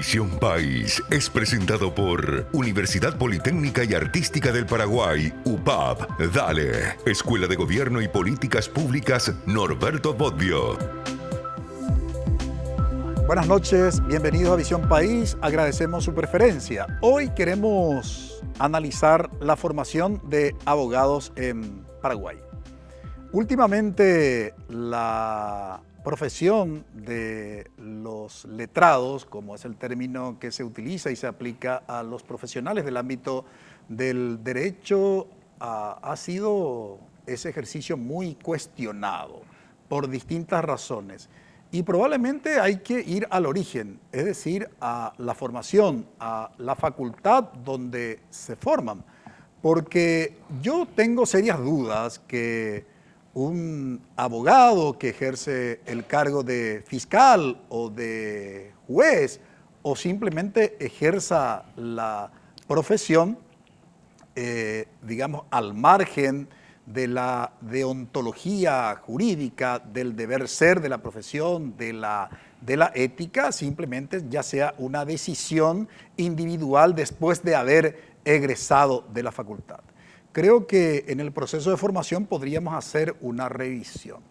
Visión País es presentado por Universidad Politécnica y Artística del Paraguay, UPAP, Dale, Escuela de Gobierno y Políticas Públicas Norberto Bobbio. Buenas noches, bienvenidos a Visión País, agradecemos su preferencia. Hoy queremos analizar la formación de abogados en Paraguay. Últimamente la profesión de los letrados, como es el término que se utiliza y se aplica a los profesionales del ámbito del derecho, ha sido ese ejercicio muy cuestionado por distintas razones. Y probablemente hay que ir al origen, es decir, a la formación, a la facultad donde se forman. Porque yo tengo serias dudas que un abogado que ejerce el cargo de fiscal o de juez o simplemente ejerza la profesión, digamos, al margen de la deontología jurídica, del deber ser de la profesión, de la ética, simplemente ya sea una decisión individual después de haber egresado de la facultad. Creo que en el proceso de formación podríamos hacer una revisión.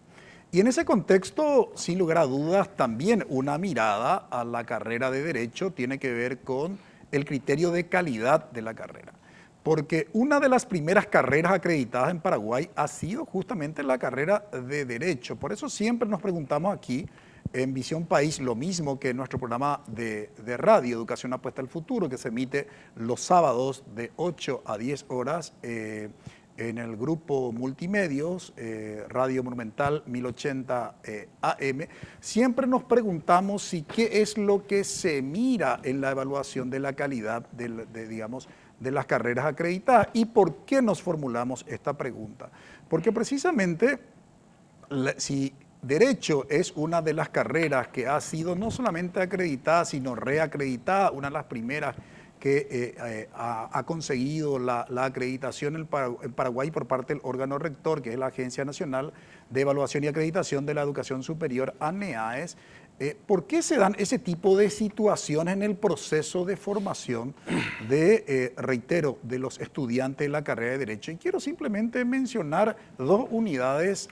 Y en ese contexto, sin lugar a dudas, también una mirada a la carrera de Derecho tiene que ver con el criterio de calidad de la carrera. Porque una de las primeras carreras acreditadas en Paraguay ha sido justamente la carrera de Derecho. Por eso siempre nos preguntamos aquí en Visión País lo mismo que en nuestro programa de radio, Educación Apuesta al Futuro, que se emite los sábados de 8 a 10 horas en el grupo Multimedios, Radio Monumental 1080 AM. Siempre nos preguntamos si qué es lo que se mira en la evaluación de la calidad de las carreras acreditadas y por qué nos formulamos esta pregunta. Porque precisamente si Derecho es una de las carreras que ha sido no solamente acreditada, sino reacreditada, una de las primeras que ha conseguido la acreditación en Paraguay por parte del órgano rector, que es la Agencia Nacional de Evaluación y Acreditación de la Educación Superior, ANEAES. ¿Por qué se dan ese tipo de situaciones en el proceso de formación reitero, de los estudiantes de la carrera de Derecho? Y quiero simplemente mencionar dos unidades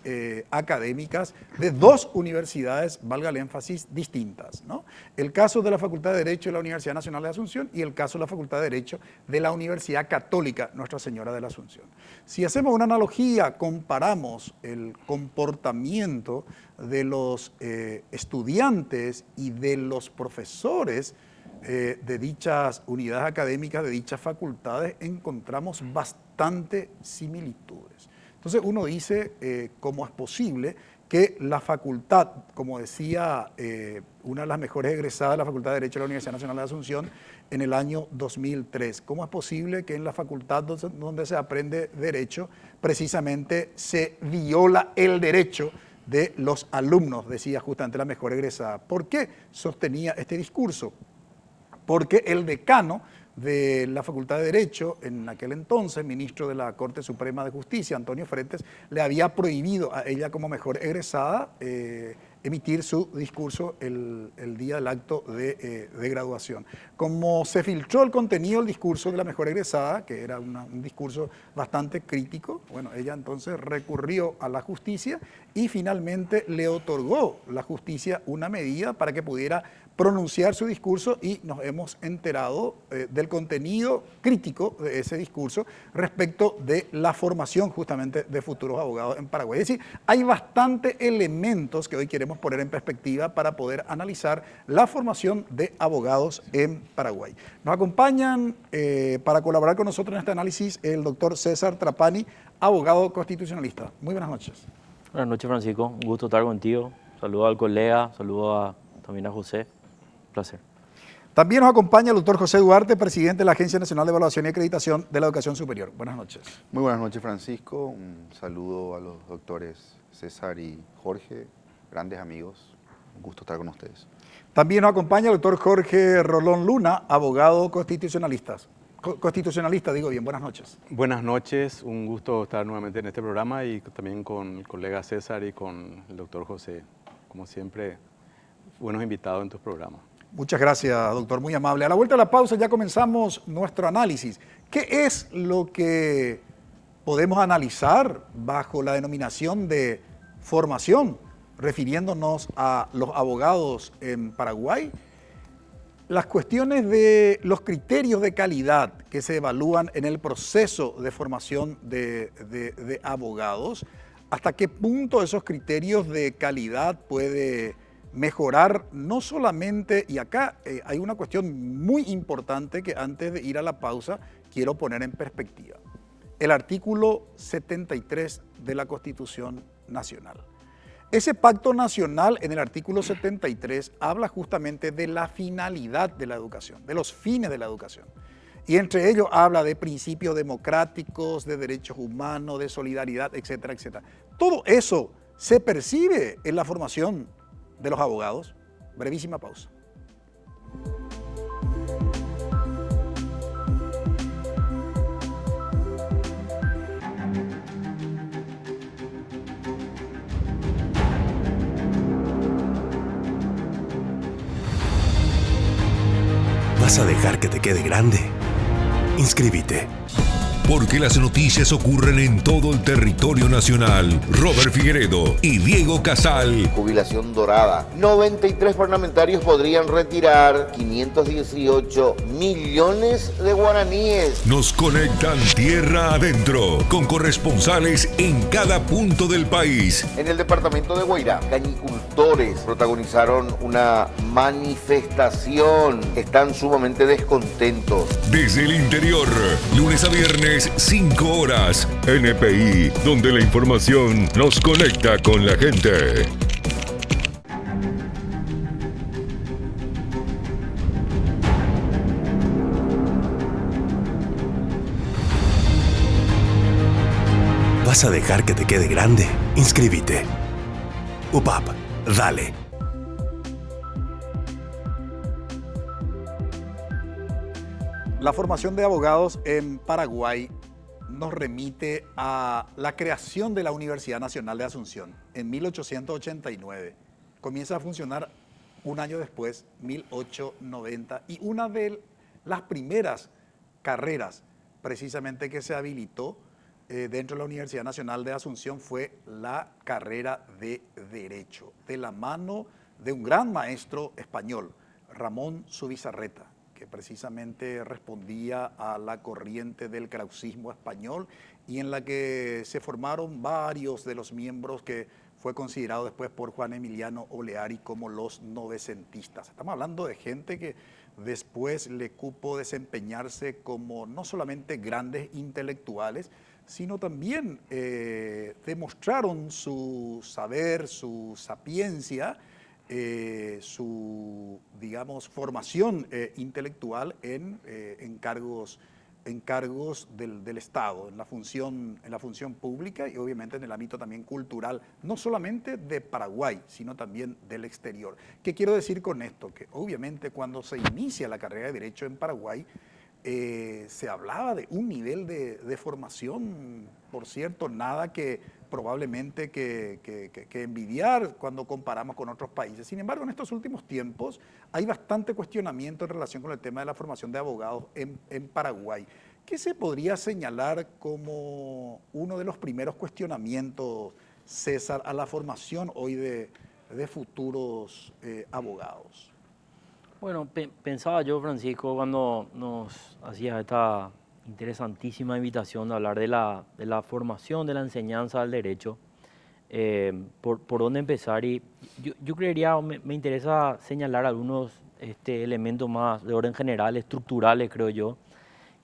académicas de dos universidades, valga el énfasis, distintas, ¿no? El caso de la Facultad de Derecho de la Universidad Nacional de Asunción y el caso de la Facultad de Derecho de la Universidad Católica Nuestra Señora de la Asunción. Si hacemos una analogía, comparamos el comportamiento de los estudiantes y de los profesores de dichas unidades académicas, de dichas facultades, encontramos bastante similitudes. Entonces uno dice, ¿cómo es posible que la facultad, como decía una de las mejores egresadas de la Facultad de Derecho de la Universidad Nacional de Asunción en el año 2003, cómo es posible que en la facultad donde se aprende Derecho precisamente se viola el derecho de los alumnos, decía justamente la mejor egresada? ¿Por qué sostenía este discurso? Porque el decano de la Facultad de Derecho, en aquel entonces, ministro de la Corte Suprema de Justicia, Antonio Fretes, le había prohibido a ella como mejor egresada emitir su discurso el día del acto de graduación. Como se filtró el contenido del discurso de la mejor egresada, que era un discurso bastante crítico, bueno, ella entonces recurrió a la justicia y finalmente le otorgó la justicia una medida para que pudiera pronunciar su discurso y nos hemos enterado del contenido crítico de ese discurso respecto de la formación justamente de futuros abogados en Paraguay. Es decir, hay bastantes elementos que hoy queremos poner en perspectiva para poder analizar la formación de abogados en Paraguay. Nos acompañan para colaborar con nosotros en este análisis el doctor César Trapani, abogado constitucionalista. Muy buenas noches. Buenas noches, Francisco. Un gusto estar contigo. Saludo al colega, saludo también a José. Placer. También nos acompaña el doctor José Duarte, presidente de la Agencia Nacional de Evaluación y Acreditación de la Educación Superior. Buenas noches. Muy buenas noches, Francisco. Un saludo a los doctores César y Jorge, grandes amigos. Un gusto estar con ustedes. También nos acompaña el doctor Jorge Rolón Luna, abogado constitucionalista. Buenas noches. Buenas noches, un gusto estar nuevamente en este programa y también con el colega César y con el doctor José. Como siempre, buenos invitados en tus programas. Muchas gracias, doctor, muy amable. A la vuelta de la pausa ya comenzamos nuestro análisis. ¿Qué es lo que podemos analizar bajo la denominación de formación, refiriéndonos a los abogados en Paraguay? Las cuestiones de los criterios de calidad que se evalúan en el proceso de formación de abogados, hasta qué punto esos criterios de calidad puede mejorar, no solamente, y acá hay una cuestión muy importante que antes de ir a la pausa quiero poner en perspectiva. El artículo 73 de la Constitución Nacional. Ese pacto nacional en el artículo 73 habla justamente de la finalidad de la educación, de los fines de la educación. Y entre ellos habla de principios democráticos, de derechos humanos, de solidaridad, etcétera, etcétera. Todo eso se percibe en la formación de los abogados. Brevísima pausa. ¿Vas a dejar que te quede grande? Inscríbete. Porque las noticias ocurren en todo el territorio nacional. Robert Figueredo y Diego Casal. Jubilación dorada. 93 parlamentarios podrían retirar 518 millones de guaraníes. Nos conectan tierra adentro con corresponsales en cada punto del país. En el departamento de Guairá, cañicultores protagonizaron una manifestación. Están sumamente descontentos. Desde el interior, lunes a viernes, 5 horas. NPI, donde la información nos conecta con la gente. ¿Vas a dejar que te quede grande? Inscríbete. UPAP, dale. La formación de abogados en Paraguay nos remite a la creación de la Universidad Nacional de Asunción en 1889. Comienza a funcionar un año después, 1890, y una de las primeras carreras precisamente que se habilitó dentro de la Universidad Nacional de Asunción fue la carrera de Derecho, de la mano de un gran maestro español, Ramón Zubizarreta, que precisamente respondía a la corriente del krausismo español y en la que se formaron varios de los miembros que fue considerado después por Juan Emiliano Oleari como los novecentistas. Estamos hablando de gente que después le cupo desempeñarse como no solamente grandes intelectuales, sino también demostraron su saber, su sapiencia, su, digamos, formación intelectual en cargos del Estado, en la función pública y obviamente en el ámbito también cultural, no solamente de Paraguay, sino también del exterior. ¿Qué quiero decir con esto? Que obviamente cuando se inicia la carrera de Derecho en Paraguay, se hablaba de un nivel de formación, por cierto, nada que probablemente que envidiar cuando comparamos con otros países. Sin embargo, en estos últimos tiempos hay bastante cuestionamiento en relación con el tema de la formación de abogados en Paraguay. ¿Qué se podría señalar como uno de los primeros cuestionamientos, César, a la formación hoy de futuros abogados? Bueno, pensaba yo, Francisco, cuando nos hacías esta interesantísima invitación de hablar de la formación, de la enseñanza del derecho, por dónde empezar. Y yo creería, me interesa señalar algunos elementos más de orden general, estructurales, creo yo,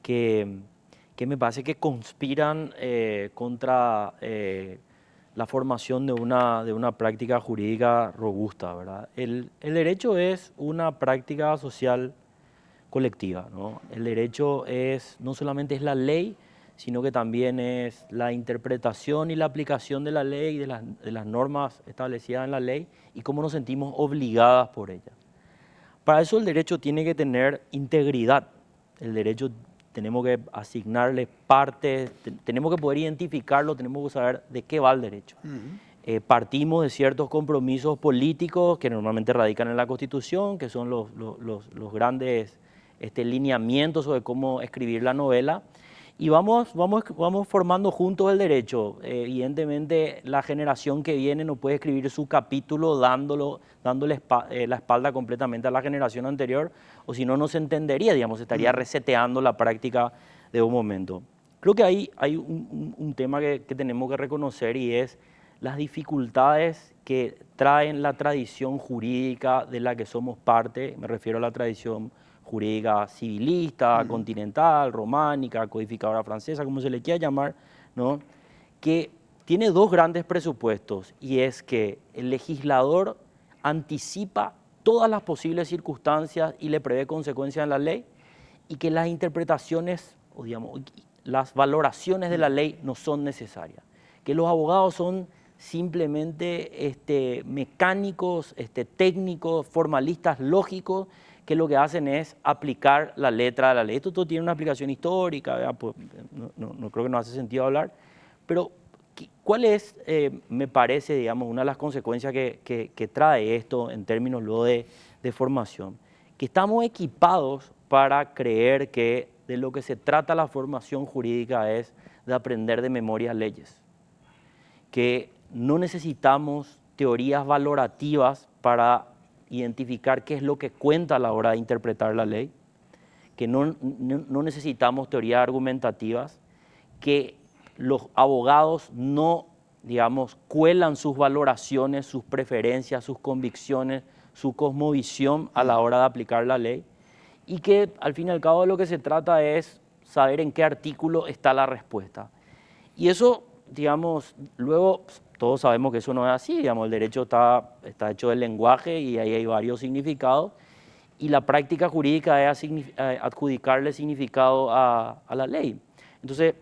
que me parece que conspiran contra la formación de una práctica jurídica robusta, ¿verdad? El derecho es una práctica social colectiva, ¿no? El derecho no solamente es la ley, sino que también es la interpretación y la aplicación de la ley, de las normas establecidas en la ley y cómo nos sentimos obligadas por ellas. Para eso el derecho tiene que tener integridad. El derecho tenemos que asignarle partes, tenemos que poder identificarlo, tenemos que saber de qué va el derecho. partimos de ciertos compromisos políticos que normalmente radican en la Constitución, que son los grandes lineamientos sobre cómo escribir la novela, y vamos formando juntos el derecho. Evidentemente, la generación que viene no puede escribir su capítulo dándole la espalda completamente a la generación anterior, o si no, no se entendería, digamos, estaría reseteando la práctica de un momento. Creo que hay un tema que tenemos que reconocer, y es las dificultades que traen la tradición jurídica de la que somos parte. Me refiero a la tradición jurídica civilista, continental, románica, codificadora francesa, como se le quiera llamar, ¿no? Que tiene dos grandes presupuestos, y es que el legislador anticipa todas las posibles circunstancias y le prevé consecuencias en la ley, y que las interpretaciones, o digamos, las valoraciones de la ley no son necesarias, que los abogados son simplemente mecánicos, técnicos, formalistas, lógicos, que lo que hacen es aplicar la letra de la ley. Esto todo tiene una aplicación histórica, pues, no creo que no hace sentido hablar, pero ¿cuál es, me parece, digamos, una de las consecuencias que trae esto en términos luego de formación? Que estamos equipados para creer que de lo que se trata la formación jurídica es de aprender de memoria leyes, que no necesitamos teorías valorativas para identificar qué es lo que cuenta a la hora de interpretar la ley, que no necesitamos teorías argumentativas, que los abogados no, digamos, cuelan sus valoraciones, sus preferencias, sus convicciones, su cosmovisión a la hora de aplicar la ley, y que al fin y al cabo de lo que se trata es saber en qué artículo está la respuesta. Y eso, digamos, luego todos sabemos que eso no es así, digamos, el derecho está hecho del lenguaje y ahí hay varios significados, y la práctica jurídica es adjudicarle significado a la ley. Entonces,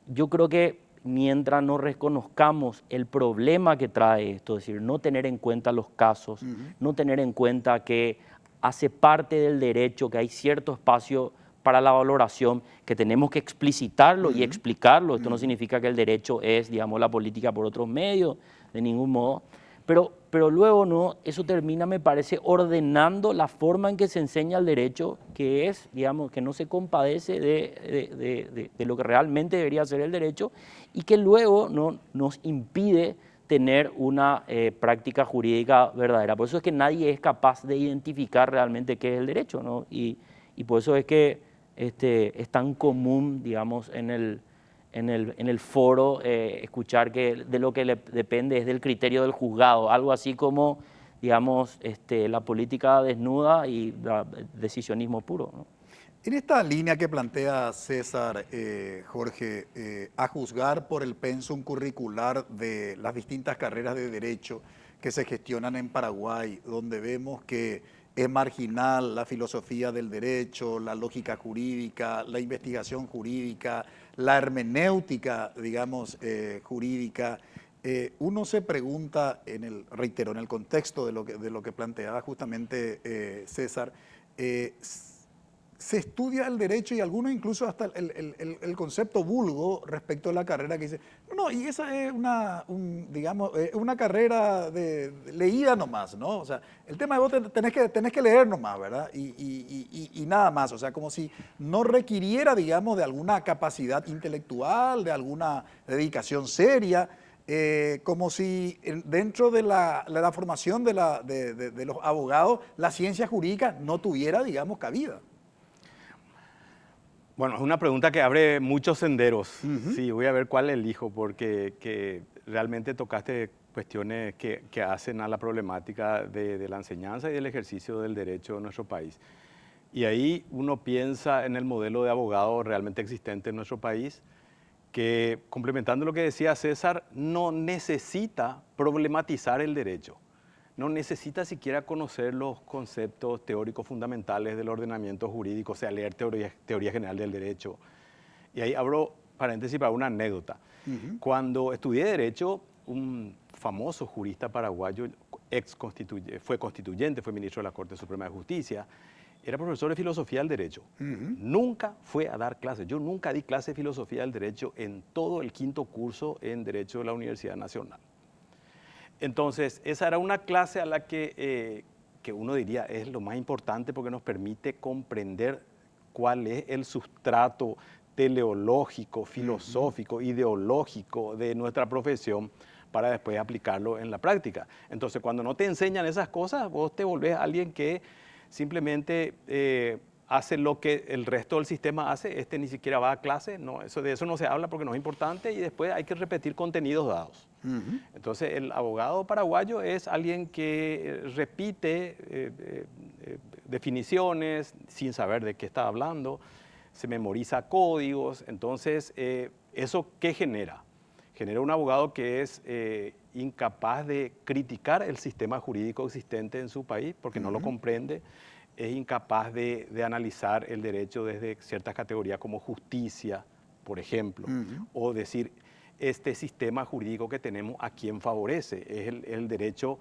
yo creo que mientras no reconozcamos el problema que trae esto, es decir, no tener en cuenta los casos, no tener en cuenta que hace parte del derecho, que hay cierto espacio para la valoración, que tenemos que explicitarlo y explicarlo. Esto no significa que el derecho es, digamos, la política por otros medios, de ningún modo. Pero luego, ¿no? Eso termina, me parece, ordenando la forma en que se enseña el derecho, que es, digamos, que no se compadece de lo que realmente debería ser el derecho, y que luego, ¿no?, nos impide tener una práctica jurídica verdadera. Por eso es que nadie es capaz de identificar realmente qué es el derecho, ¿no? Y por eso es que es tan común, digamos, en el foro escuchar que de lo que le depende es del criterio del juzgado, algo así como, digamos, la política desnuda y el decisionismo puro, ¿no? En esta línea que plantea César, Jorge, a juzgar por el pensum curricular de las distintas carreras de derecho que se gestionan en Paraguay, donde vemos que es marginal la filosofía del derecho, la lógica jurídica, la investigación jurídica, la hermenéutica, digamos, jurídica. Uno se pregunta, reitero, en el contexto de lo que planteaba justamente César, se estudia el derecho, y algunos incluso hasta el concepto vulgo respecto a la carrera, que dice, no, y esa es una carrera leída nomás, ¿no? O sea, el tema de vos tenés que leer nomás, ¿verdad? Y nada más, o sea, como si no requiriera, digamos, de alguna capacidad intelectual, de alguna dedicación seria, como si dentro de la formación de los abogados la ciencia jurídica no tuviera, digamos, cabida. Bueno, es una pregunta que abre muchos senderos. Sí, voy a ver cuál elijo, porque realmente tocaste cuestiones que hacen a la problemática de la enseñanza y del ejercicio del derecho en nuestro país. Y ahí uno piensa en el modelo de abogado realmente existente en nuestro país, que, complementando lo que decía César, no necesita problematizar el derecho. No necesita siquiera conocer los conceptos teóricos fundamentales del ordenamiento jurídico, o sea, leer teoría general del derecho. Y ahí abro paréntesis para una anécdota. Cuando estudié Derecho, un famoso jurista paraguayo, fue constituyente, fue ministro de la Corte Suprema de Justicia, era profesor de Filosofía del Derecho. Nunca fue a dar clases. Yo nunca di clase de Filosofía del Derecho en todo el quinto curso en Derecho de la Universidad Nacional. Entonces, esa era una clase a la que uno diría es lo más importante porque nos permite comprender cuál es el sustrato teleológico, filosófico, ideológico de nuestra profesión para después aplicarlo en la práctica. Entonces, cuando no te enseñan esas cosas, vos te volvés alguien que simplemente hace lo que el resto del sistema hace, ni siquiera va a clase, no, de eso no se habla porque no es importante y después hay que repetir contenidos dados. Entonces, el abogado paraguayo es alguien que repite definiciones sin saber de qué está hablando, se memoriza códigos. Entonces, ¿eso qué genera? Genera un abogado que es incapaz de criticar el sistema jurídico existente en su país porque no lo comprende, es incapaz de analizar el derecho desde ciertas categorías como justicia, por ejemplo, o decir, este sistema jurídico que tenemos, ¿a quién favorece? Es el derecho,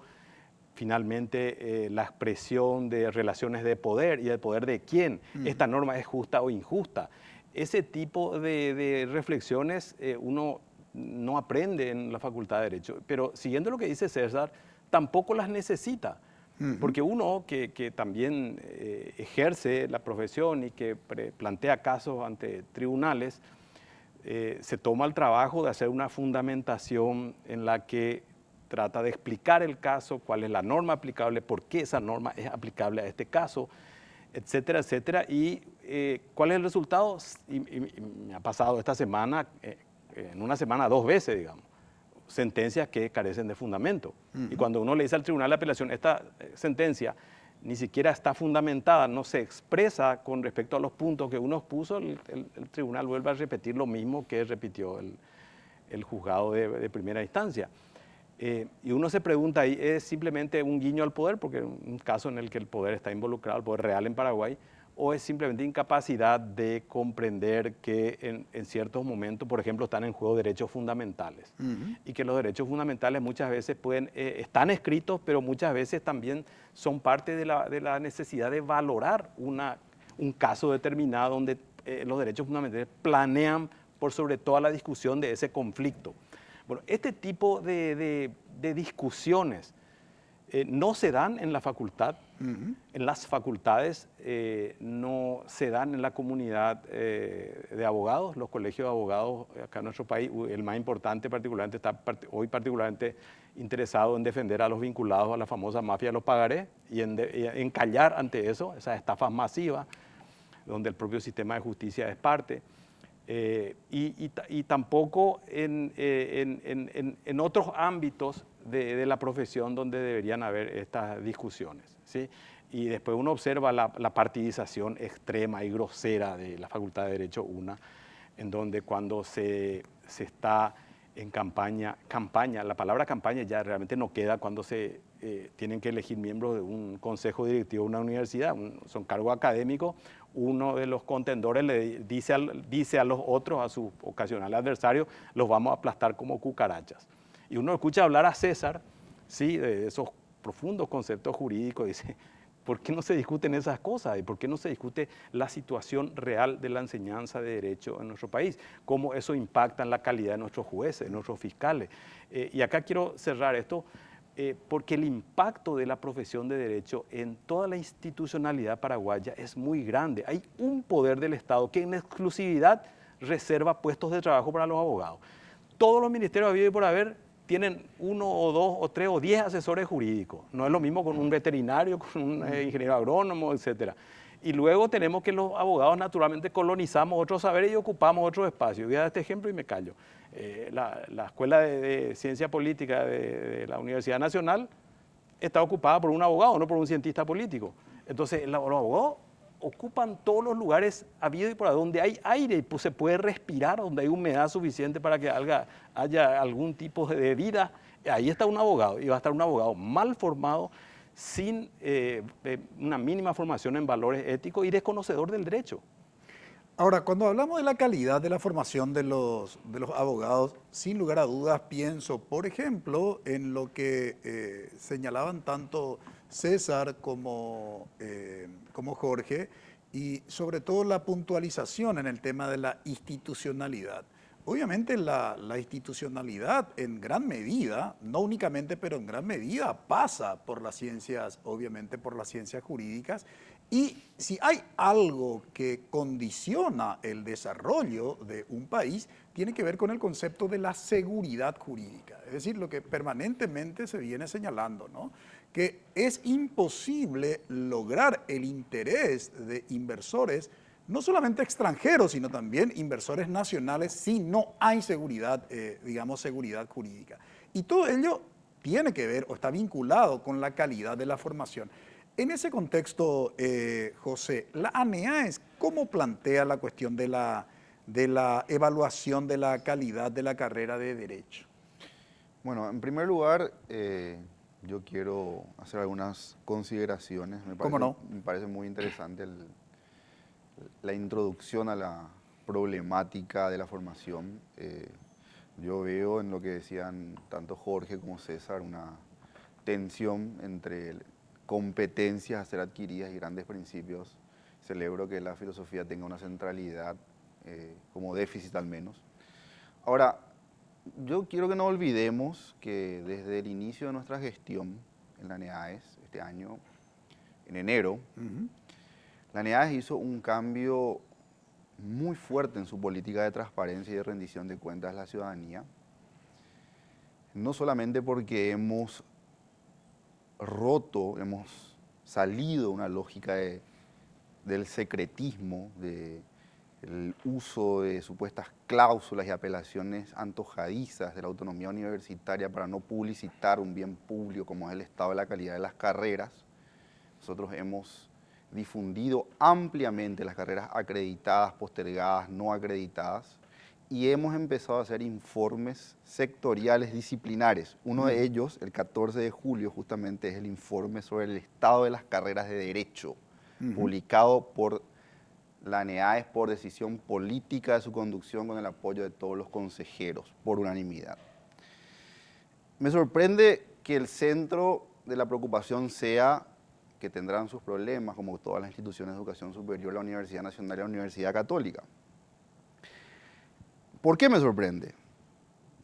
finalmente, la expresión de relaciones de poder y el poder de quién. ¿Esta norma es justa o injusta? Ese tipo de reflexiones uno no aprende en la Facultad de Derecho, pero siguiendo lo que dice César, tampoco las necesita. Porque uno que también ejerce la profesión y que plantea casos ante tribunales, se toma el trabajo de hacer una fundamentación en la que trata de explicar el caso, cuál es la norma aplicable, por qué esa norma es aplicable a este caso, etcétera, etcétera. Y cuál es el resultado. Y me ha pasado esta semana, en una semana 2 veces, digamos, sentencias que carecen de fundamento. Y cuando uno le dice al Tribunal de Apelación, esta sentencia ni siquiera está fundamentada, no se expresa con respecto a los puntos que uno puso, el tribunal vuelve a repetir lo mismo que repitió el juzgado de primera instancia. Y uno se pregunta ahí, ¿es simplemente un guiño al poder? Porque es un caso en el que el poder está involucrado, el poder real en Paraguay, o es simplemente incapacidad de comprender que en ciertos momentos, por ejemplo, están en juego derechos fundamentales. Y que los derechos fundamentales muchas veces están escritos, pero muchas veces también son parte de la necesidad de valorar un caso determinado donde los derechos fundamentales planean por sobre toda la discusión de ese conflicto. Bueno, este tipo de discusiones no se dan en la facultad, en las facultades, no se dan en la comunidad de abogados, los colegios de abogados acá en nuestro país. El más importante particularmente está hoy particularmente interesado en defender a los vinculados a la famosa mafia de los pagarés y en callar ante eso, esas estafas masivas, donde el propio sistema de justicia es parte. Y tampoco en otros ámbitos de la profesión donde deberían haber estas discusiones, ¿sí? Y después uno observa la partidización extrema y grosera de la Facultad de Derecho en donde cuando se está en campaña, la palabra campaña ya realmente no queda cuando se tienen que elegir miembros de un consejo directivo de una universidad, son cargos académicos. Uno de los contendores le dice a los otros, a sus ocasionales adversarios, los vamos a aplastar como cucarachas. Y uno escucha hablar a César, ¿sí?, de esos profundos conceptos jurídicos, y dice, ¿por qué no se discuten esas cosas? ¿Y por qué no se discute la situación real de la enseñanza de derecho en nuestro país? ¿Cómo eso impacta en la calidad de nuestros jueces, de nuestros fiscales? Y acá quiero cerrar esto, porque el impacto de la profesión de derecho en toda la institucionalidad paraguaya es muy grande. Hay un poder del Estado que en exclusividad reserva puestos de trabajo para los abogados. Todos los ministerios habidos y por haber tienen 1 o 2 o 3 o 10 asesores jurídicos. No es lo mismo con un veterinario, con un ingeniero agrónomo, etc. Y luego tenemos que los abogados naturalmente colonizamos otros saberes y ocupamos otros espacios. Voy a dar este ejemplo y me callo. La Escuela de Ciencia Política de la Universidad Nacional está ocupada por un abogado, no por un cientista político. Entonces, los abogados ocupan todos los lugares habidos y por haber, donde hay aire y se puede respirar, donde hay humedad suficiente para que haya algún tipo de vida. Ahí está un abogado, y va a estar un abogado mal formado, sin una mínima formación en valores éticos y desconocedor del derecho. Ahora, cuando hablamos de la calidad de la formación de los abogados, sin lugar a dudas pienso, por ejemplo, en lo que señalaban tanto César como Jorge, y sobre todo la puntualización en el tema de la institucionalidad. Obviamente la institucionalidad en gran medida, no únicamente, pero en gran medida pasa por las ciencias, obviamente por las ciencias jurídicas. Y si hay algo que condiciona el desarrollo de un país, tiene que ver con el concepto de la seguridad jurídica. Es decir, lo que permanentemente se viene señalando, ¿no? Que es imposible lograr el interés de inversores, no solamente extranjeros, sino también inversores nacionales, si no hay seguridad, digamos, seguridad jurídica. Y todo ello tiene que ver o está vinculado con la calidad de la formación. En ese contexto, José, la ANEAES, ¿cómo plantea la cuestión de la evaluación de la calidad de la carrera de Derecho? Bueno, en primer lugar, yo quiero hacer algunas consideraciones. ¿Cómo no? Me parece muy interesante la introducción a la problemática de la formación. Yo veo en lo que decían tanto Jorge como César una tensión entre competencias a ser adquiridas y grandes principios. Celebro que la filosofía tenga una centralidad, como déficit al menos. Ahora, yo quiero que no olvidemos que desde el inicio de nuestra gestión en la ANEAES, este año, en enero, la ANEAES hizo un cambio muy fuerte en su política de transparencia y de rendición de cuentas a la ciudadanía, no solamente porque hemos salido de una lógica del secretismo, del uso de supuestas cláusulas y apelaciones antojadizas de la autonomía universitaria para no publicitar un bien público como es el estado de la calidad de las carreras. Nosotros hemos difundido ampliamente las carreras acreditadas, postergadas, no acreditadas, y hemos empezado a hacer informes sectoriales disciplinares. Uno de ellos, el 14 de julio, justamente es el informe sobre el estado de las carreras de Derecho, publicado por la ANEAES por decisión política de su conducción con el apoyo de todos los consejeros, por unanimidad. Me sorprende que el centro de la preocupación sea que tendrán sus problemas, como todas las instituciones de educación superior, la Universidad Nacional y la Universidad Católica. ¿Por qué me sorprende?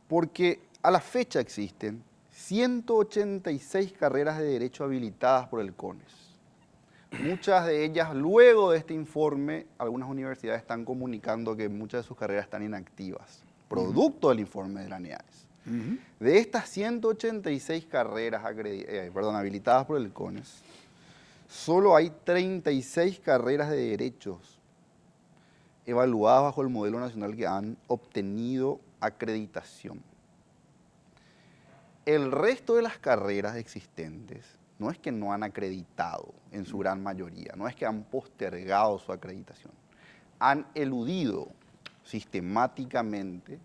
Porque a la fecha existen 186 carreras de derecho habilitadas por el CONES. Muchas de ellas, luego de este informe, algunas universidades están comunicando que muchas de sus carreras están inactivas, producto del informe de la ANEAES. De estas 186 carreras habilitadas por el CONES, solo hay 36 carreras de derechos evaluadas bajo el modelo nacional que han obtenido acreditación. El resto de las carreras existentes no es que no han acreditado en su gran mayoría, no es que han postergado su acreditación, han eludido sistemáticamente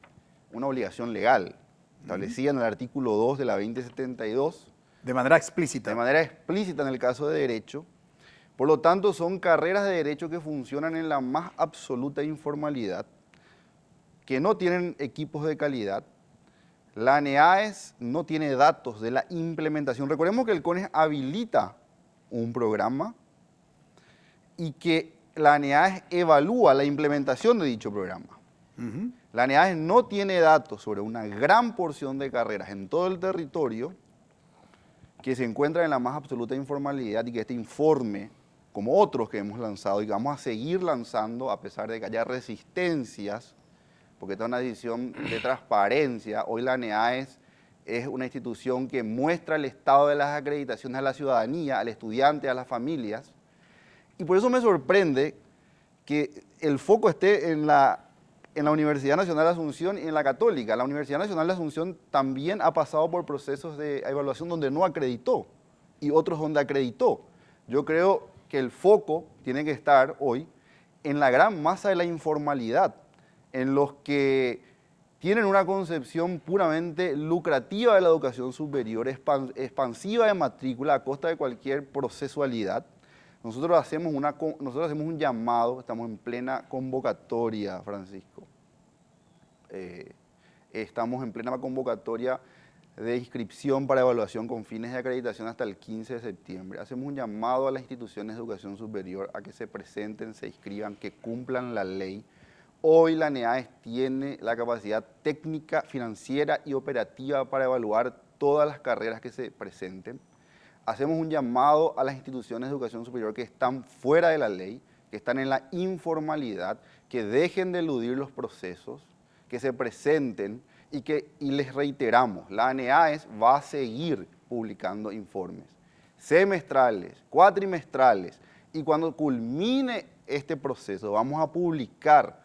una obligación legal establecida en el artículo 2 de la 2072. De manera explícita. De manera explícita en el caso de derecho. Por lo tanto, son carreras de derecho que funcionan en la más absoluta informalidad, que no tienen equipos de calidad. La ANEAES no tiene datos de la implementación. Recordemos que el CONES habilita un programa y que la ANEAES evalúa la implementación de dicho programa. La ANEAES no tiene datos sobre una gran porción de carreras en todo el territorio que se encuentran en la más absoluta informalidad y que este informe, como otros que hemos lanzado y que vamos a seguir lanzando a pesar de que haya resistencias, porque esta es una decisión de transparencia. Hoy la ANEAES es una institución que muestra el estado de las acreditaciones a la ciudadanía, al estudiante, a las familias, y por eso me sorprende que el foco esté en la Universidad Nacional de Asunción y en la Católica. La Universidad Nacional de Asunción también ha pasado por procesos de evaluación donde no acreditó y otros donde acreditó. Yo creo que el foco tiene que estar hoy en la gran masa de la informalidad, en los que tienen una concepción puramente lucrativa de la educación superior, expansiva de matrícula a costa de cualquier procesualidad. Nosotros hacemos un llamado, estamos en plena convocatoria, Francisco. Estamos en plena convocatoria de inscripción para evaluación con fines de acreditación hasta el 15 de septiembre. Hacemos un llamado a las instituciones de educación superior a que se presenten, se inscriban, que cumplan la ley. Hoy la ANEAES tiene la capacidad técnica, financiera y operativa para evaluar todas las carreras que se presenten. Hacemos un llamado a las instituciones de educación superior que están fuera de la ley, que están en la informalidad, que dejen de eludir los procesos, que se presenten y les reiteramos, la ANEAES va a seguir publicando informes semestrales, cuatrimestrales, y cuando culmine este proceso vamos a publicar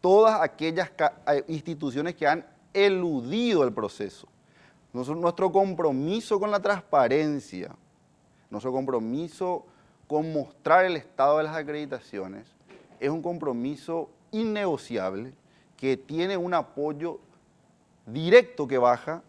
todas aquellas instituciones que han eludido el proceso. Nuestro compromiso con la transparencia, nuestro compromiso con mostrar el estado de las acreditaciones, es un compromiso innegociable que tiene un apoyo directo que baja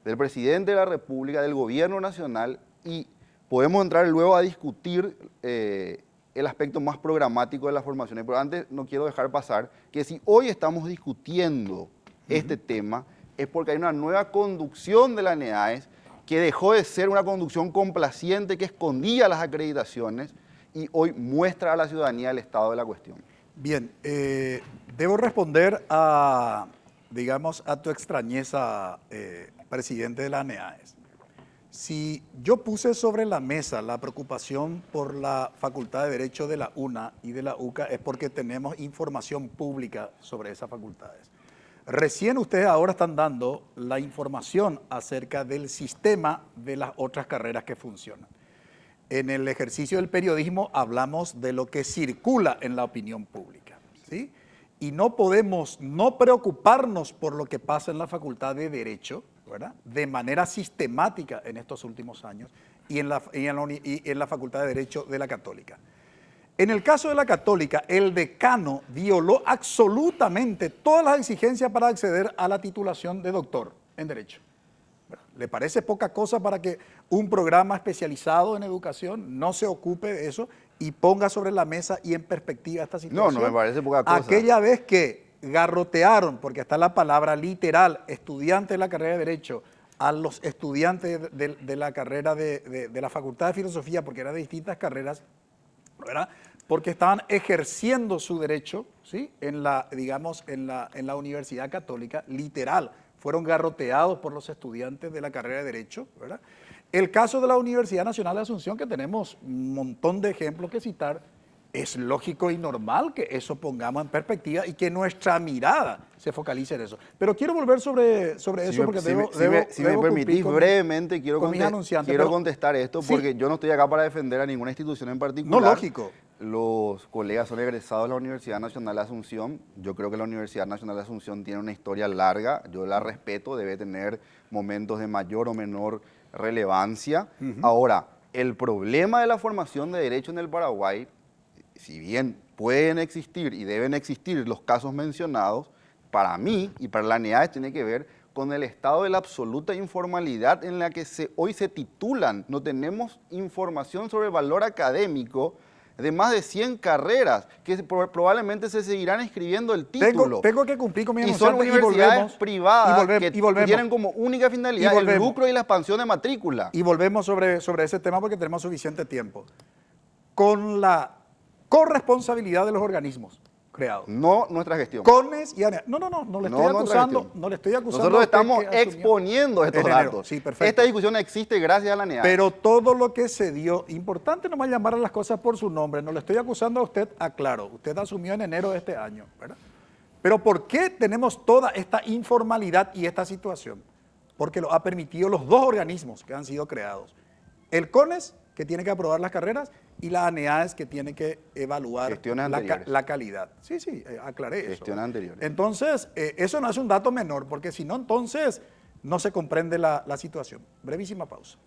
del presidente de la República, del gobierno nacional, y podemos entrar luego a discutir el aspecto más programático de las formaciones. Pero antes no quiero dejar pasar que si hoy estamos discutiendo este tema es porque hay una nueva conducción de la ANEAES que dejó de ser una conducción complaciente que escondía las acreditaciones y hoy muestra a la ciudadanía el estado de la cuestión. Bien, debo responder a, digamos, a tu extrañeza, presidente de la ANEAES. Si yo puse sobre la mesa la preocupación por la Facultad de Derecho de la UNA y de la UCA es porque tenemos información pública sobre esas facultades. Recién ustedes ahora están dando la información acerca del sistema de las otras carreras que funcionan. En el ejercicio del periodismo hablamos de lo que circula en la opinión pública, ¿sí? Y no podemos no preocuparnos por lo que pasa en la Facultad de Derecho, ¿verdad?, de manera sistemática en estos últimos años y en la Facultad de Derecho de la Católica. En el caso de la Católica, el decano violó absolutamente todas las exigencias para acceder a la titulación de doctor en Derecho. ¿Le parece poca cosa para que un programa especializado en educación no se ocupe de eso y ponga sobre la mesa y en perspectiva esta situación? No me parece poca cosa. Aquella vez que garrotearon, porque está la palabra literal, estudiantes de la carrera de Derecho, a los estudiantes de la carrera de la Facultad de Filosofía, porque eran de distintas carreras, ¿verdad?, porque estaban ejerciendo su derecho, ¿sí?, en la Universidad Católica, literal, fueron garroteados por los estudiantes de la carrera de Derecho, ¿verdad? El caso de la Universidad Nacional de Asunción, que tenemos un montón de ejemplos que citar, es lógico y normal que eso pongamos en perspectiva y que nuestra mirada se focalice en eso. Pero quiero volver sobre eso porque si me permitís brevemente, quiero contestar esto porque sí, yo no estoy acá para defender a ninguna institución en particular. No, lógico. Los colegas son egresados de la Universidad Nacional de Asunción. Yo creo que la Universidad Nacional de Asunción tiene una historia larga. Yo la respeto, debe tener momentos de mayor o menor relevancia. Ahora, el problema de la formación de derecho en el Paraguay, si bien pueden existir y deben existir los casos mencionados, para mí y para la ANEAES tiene que ver con el estado de la absoluta informalidad en la que hoy se titulan. No tenemos información sobre el valor académico de más de 100 carreras que probablemente se seguirán escribiendo el título. Tengo que cumplir con mi y son universidades privadas que tienen como única finalidad el lucro y la expansión de matrícula. Y volvemos sobre ese tema porque tenemos suficiente tiempo. Con la corresponsabilidad de los organismos creados. No nuestra gestión. CONES y ANEAES. No le estoy acusando. Nosotros estamos exponiendo estos datos. Sí, perfecto. Esta discusión existe gracias a la ANEAES. Pero todo lo que se dio, importante nomás llamar a las cosas por su nombre. No le estoy acusando a usted, aclaro. Usted asumió en enero de este año, ¿verdad? Pero ¿por qué tenemos toda esta informalidad y esta situación? Porque lo ha permitido los dos organismos que han sido creados. El CONES, que tiene que aprobar las carreras, y la ANEAES, que tiene que evaluar la calidad. Sí, aclaré eso. Gestiones anteriores. Entonces, eso no es un dato menor, porque si no, entonces no se comprende la situación. Brevísima pausa.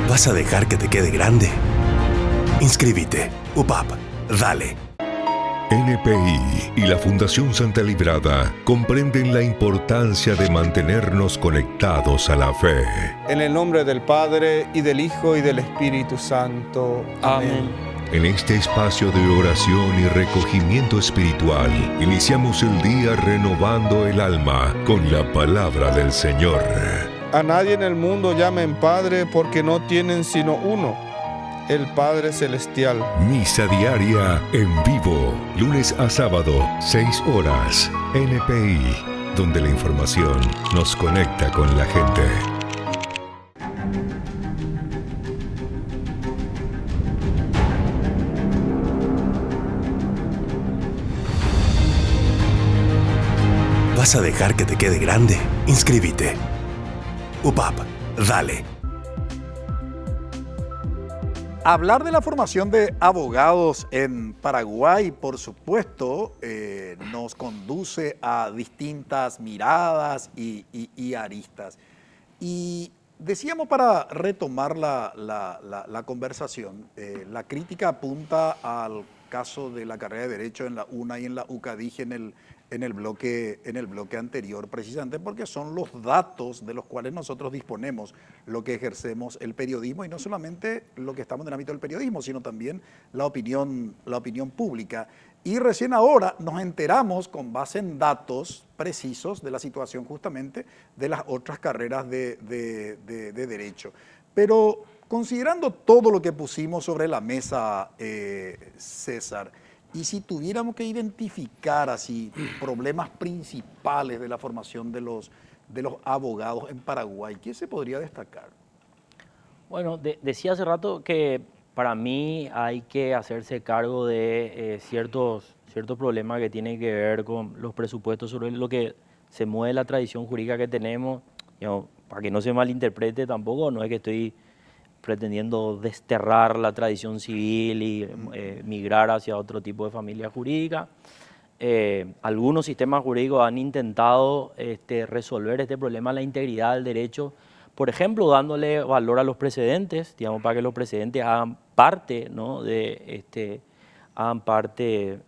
¿Vas a dejar que te quede grande? Inscríbete. UPAP. Dale. NPI y la Fundación Santa Librada comprenden la importancia de mantenernos conectados a la fe. En el nombre del Padre, y del Hijo, y del Espíritu Santo. Amén. En este espacio de oración y recogimiento espiritual, iniciamos el día renovando el alma con la palabra del Señor. A nadie en el mundo llamen Padre porque no tienen sino uno, el Padre Celestial. Misa diaria en vivo, lunes a sábado, 6 horas, NPI, donde la información nos conecta con la gente. ¿Vas a dejar que te quede grande? Inscríbete. UPAP, dale. Hablar de la formación de abogados en Paraguay, por supuesto, nos conduce a distintas miradas y aristas. Y decíamos, para retomar la conversación, la crítica apunta al caso de la carrera de Derecho en la UNA y en la UCA, dije en el bloque anterior, precisamente porque son los datos de los cuales nosotros disponemos, lo que ejercemos el periodismo, y no solamente lo que estamos en el ámbito del periodismo, sino también la opinión pública. Y recién ahora nos enteramos, con base en datos precisos, de la situación justamente de las otras carreras de Derecho. Pero considerando todo lo que pusimos sobre la mesa, César, y si tuviéramos que identificar así problemas principales de la formación de los abogados en Paraguay, ¿qué se podría destacar? Bueno, decía hace rato que para mí hay que hacerse cargo de ciertos problemas que tienen que ver con los presupuestos, sobre lo que se mueve la tradición jurídica que tenemos. Digamos, para que no se malinterprete tampoco, no es que estoy pretendiendo desterrar la tradición civil y migrar hacia otro tipo de familia jurídica. Algunos sistemas jurídicos han intentado resolver este problema de la integridad del derecho, por ejemplo, dándole valor a los precedentes, digamos, para que los precedentes hagan parte, ¿no?, hagan parte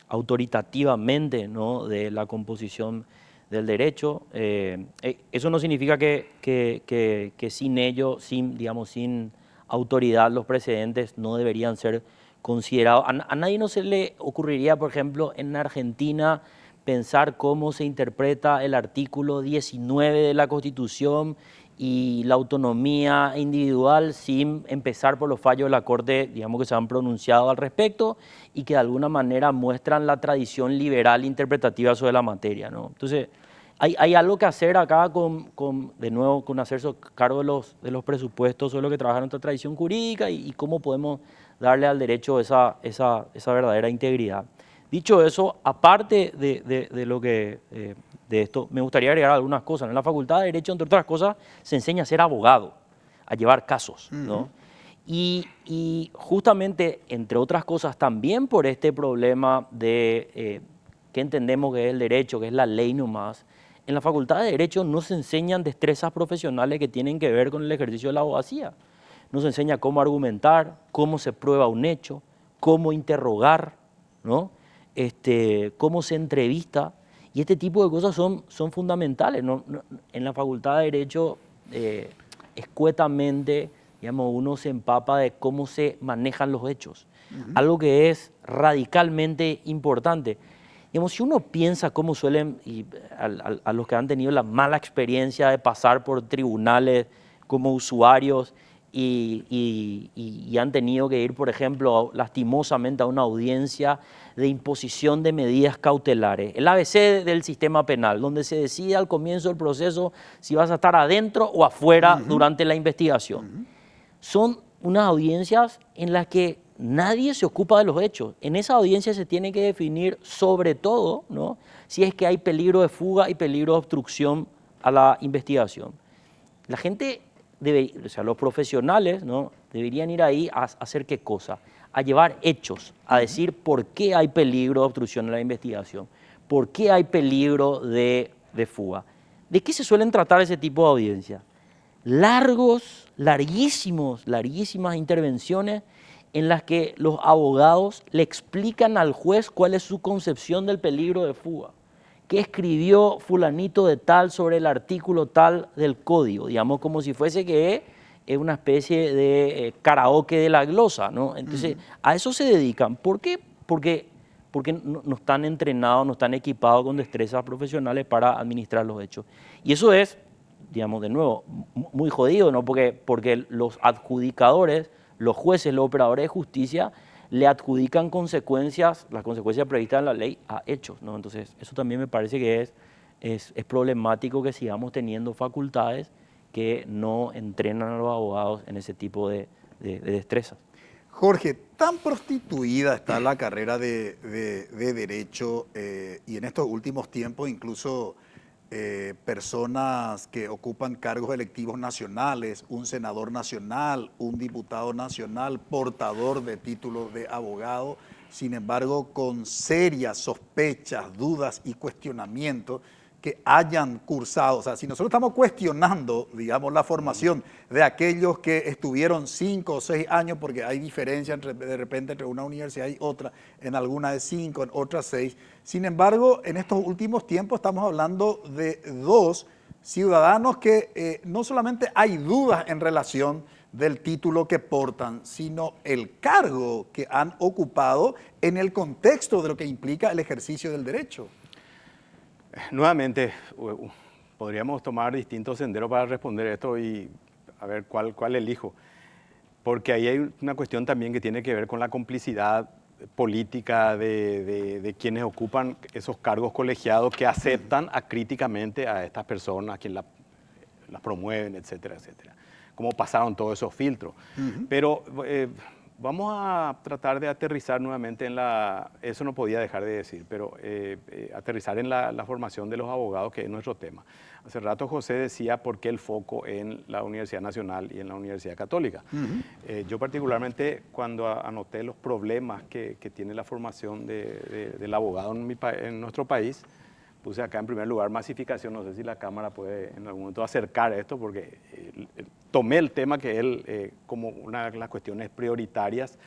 autoritativamente, ¿no?, de la composición del derecho. Eso no significa que sin ello, sin autoridad, los precedentes no deberían ser considerados. A nadie no se le ocurriría, por ejemplo, en Argentina, pensar cómo se interpreta el artículo 19 de la Constitución y la autonomía individual sin empezar por los fallos de la Corte, digamos, que se han pronunciado al respecto y que de alguna manera muestran la tradición liberal interpretativa sobre la materia, ¿no? Entonces, hay algo que hacer acá de nuevo, con hacerse cargo de los presupuestos sobre lo que trabaja nuestra tradición jurídica y cómo podemos darle al derecho esa verdadera integridad. Dicho eso, aparte de esto, me gustaría agregar algunas cosas. En la Facultad de Derecho, entre otras cosas, se enseña a ser abogado, a llevar casos, ¿no? Y justamente, entre otras cosas, también por este problema de que entendemos que es el derecho, que es la ley nomás, en la Facultad de Derecho no se enseñan destrezas profesionales que tienen que ver con el ejercicio de la abogacía. No se enseña cómo argumentar, cómo se prueba un hecho, cómo interrogar, ¿no?, cómo se entrevista, y este tipo de cosas son fundamentales, ¿no? En la Facultad de Derecho, escuetamente, digamos, uno se empapa de cómo se manejan los hechos, algo que es radicalmente importante. Digamos, si uno piensa cómo suelen, a los que han tenido la mala experiencia de pasar por tribunales como usuarios y han tenido que ir, por ejemplo, lastimosamente a una audiencia de imposición de medidas cautelares, el ABC del sistema penal, donde se decide al comienzo del proceso si vas a estar adentro o afuera durante la investigación. Son unas audiencias en las que nadie se ocupa de los hechos. En esa audiencia se tiene que definir sobre todo, ¿no?, si es que hay peligro de fuga y peligro de obstrucción a la investigación. La gente los profesionales, ¿no?, deberían ir ahí a hacer ¿qué cosa? A llevar hechos, a decir por qué hay peligro de obstrucción a la investigación, por qué hay peligro de fuga. ¿De qué se suelen tratar ese tipo de audiencias? Larguísimas intervenciones en las que los abogados le explican al juez cuál es su concepción del peligro de fuga. ¿Qué escribió fulanito de tal sobre el artículo tal del código? Digamos, como si fuese que es una especie de karaoke de la glosa, ¿no? Entonces, a eso se dedican. ¿Por qué? Porque no están entrenados, no están equipados con destrezas profesionales para administrar los hechos. Y eso es, digamos, de nuevo, muy jodido, ¿no? Porque los adjudicadores, los jueces, los operadores de justicia, le adjudican consecuencias, las consecuencias previstas en la ley, a hechos, ¿no? Entonces, eso también me parece que es problemático que sigamos teniendo facultades que no entrenan a los abogados en ese tipo de destrezas. Jorge, tan prostituida está la carrera de Derecho y en estos últimos tiempos incluso personas que ocupan cargos electivos nacionales, un senador nacional, un diputado nacional, portador de títulos de abogado, sin embargo con serias sospechas, dudas y cuestionamientos que hayan cursado. O sea, si nosotros estamos cuestionando, digamos, la formación de aquellos que estuvieron 5 o 6 años, porque hay diferencia de repente entre una universidad y otra, en alguna de 5, en otras 6. Sin embargo, en estos últimos tiempos estamos hablando de 2 ciudadanos que no solamente hay dudas en relación del título que portan, sino el cargo que han ocupado en el contexto de lo que implica el ejercicio del derecho. Nuevamente, podríamos tomar distintos senderos para responder esto y a ver cuál elijo. Porque ahí hay una cuestión también que tiene que ver con la complicidad política de quienes ocupan esos cargos colegiados que aceptan acríticamente a estas personas, a quienes las promueven, etcétera, etcétera. Cómo pasaron todos esos filtros. Pero vamos a tratar de aterrizar nuevamente en eso no podía dejar de decir, pero aterrizar en la formación de los abogados, que es nuestro tema. Hace rato José decía por qué el foco en la Universidad Nacional y en la Universidad Católica. Yo particularmente cuando anoté los problemas que tiene la formación del abogado en nuestro país, puse acá en primer lugar masificación. No sé si la cámara puede en algún momento acercar esto, porque tomé el tema que él como una de las cuestiones prioritarias,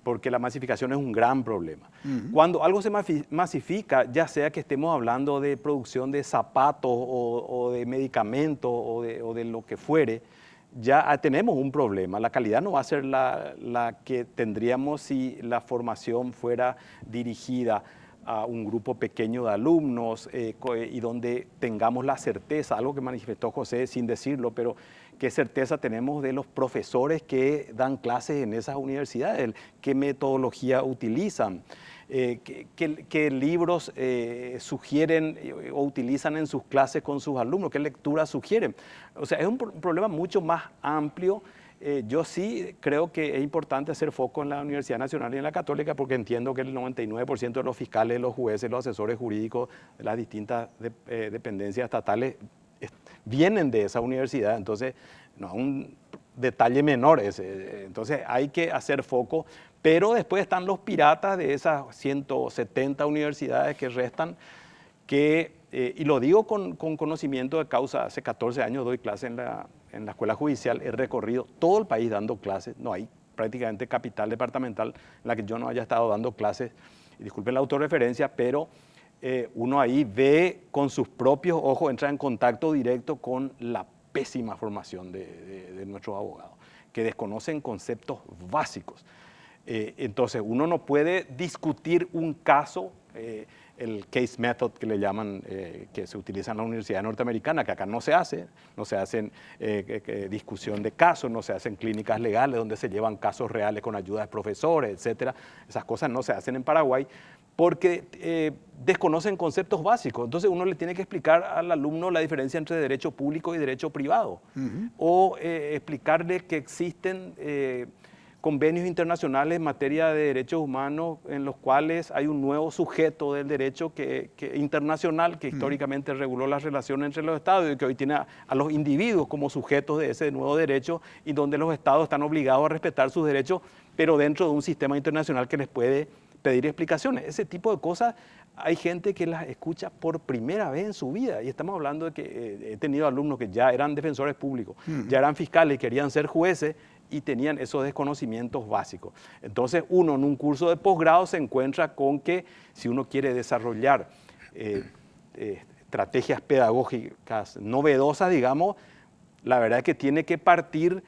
porque la masificación es un gran problema. Cuando algo se masifica, ya sea que estemos hablando de producción de zapatos o de medicamentos o de lo que fuere, ya tenemos un problema. La calidad no va a ser la que tendríamos si la formación fuera dirigida a un grupo pequeño de alumnos y donde tengamos la certeza, algo que manifestó José sin decirlo, pero qué certeza tenemos de los profesores que dan clases en esas universidades, qué metodología utilizan, qué libros sugieren o utilizan en sus clases con sus alumnos, qué lecturas sugieren. O sea, es un problema mucho más amplio. Yo sí creo que es importante hacer foco en la Universidad Nacional y en la Católica, porque entiendo que el 99% de los fiscales, los jueces, los asesores jurídicos de las distintas dependencias estatales vienen de esa universidad. Entonces, no es un detalle menor ese. Entonces, hay que hacer foco, pero después están los piratas de esas 170 universidades que restan, y lo digo con conocimiento de causa. Hace 14 años doy clase en la escuela judicial, he recorrido todo el país dando clases, no hay prácticamente capital departamental en la que yo no haya estado dando clases, y disculpen la autorreferencia, pero uno ahí ve con sus propios ojos, entra en contacto directo con la pésima formación de nuestros abogados, que desconocen conceptos básicos. Entonces uno no puede discutir un caso, el case method que le llaman, que se utiliza en la Universidad Norteamericana, que acá no se hacen discusión de casos, no se hacen clínicas legales donde se llevan casos reales con ayuda de profesores, etcétera. Esas cosas no se hacen en Paraguay porque desconocen conceptos básicos. Entonces uno le tiene que explicar al alumno la diferencia entre derecho público y derecho privado, o explicarle que existen convenios internacionales en materia de derechos humanos en los cuales hay un nuevo sujeto del derecho internacional que históricamente reguló las relaciones entre los estados y que hoy tiene a los individuos como sujetos de ese nuevo derecho, y donde los estados están obligados a respetar sus derechos, pero dentro de un sistema internacional que les puede pedir explicaciones. Ese tipo de cosas hay gente que las escucha por primera vez en su vida, y estamos hablando de que he tenido alumnos que ya eran defensores públicos, ya eran fiscales, querían ser jueces y tenían esos desconocimientos básicos. Entonces uno en un curso de posgrado se encuentra con que si uno quiere desarrollar estrategias pedagógicas novedosas, digamos, la verdad es que tiene que partir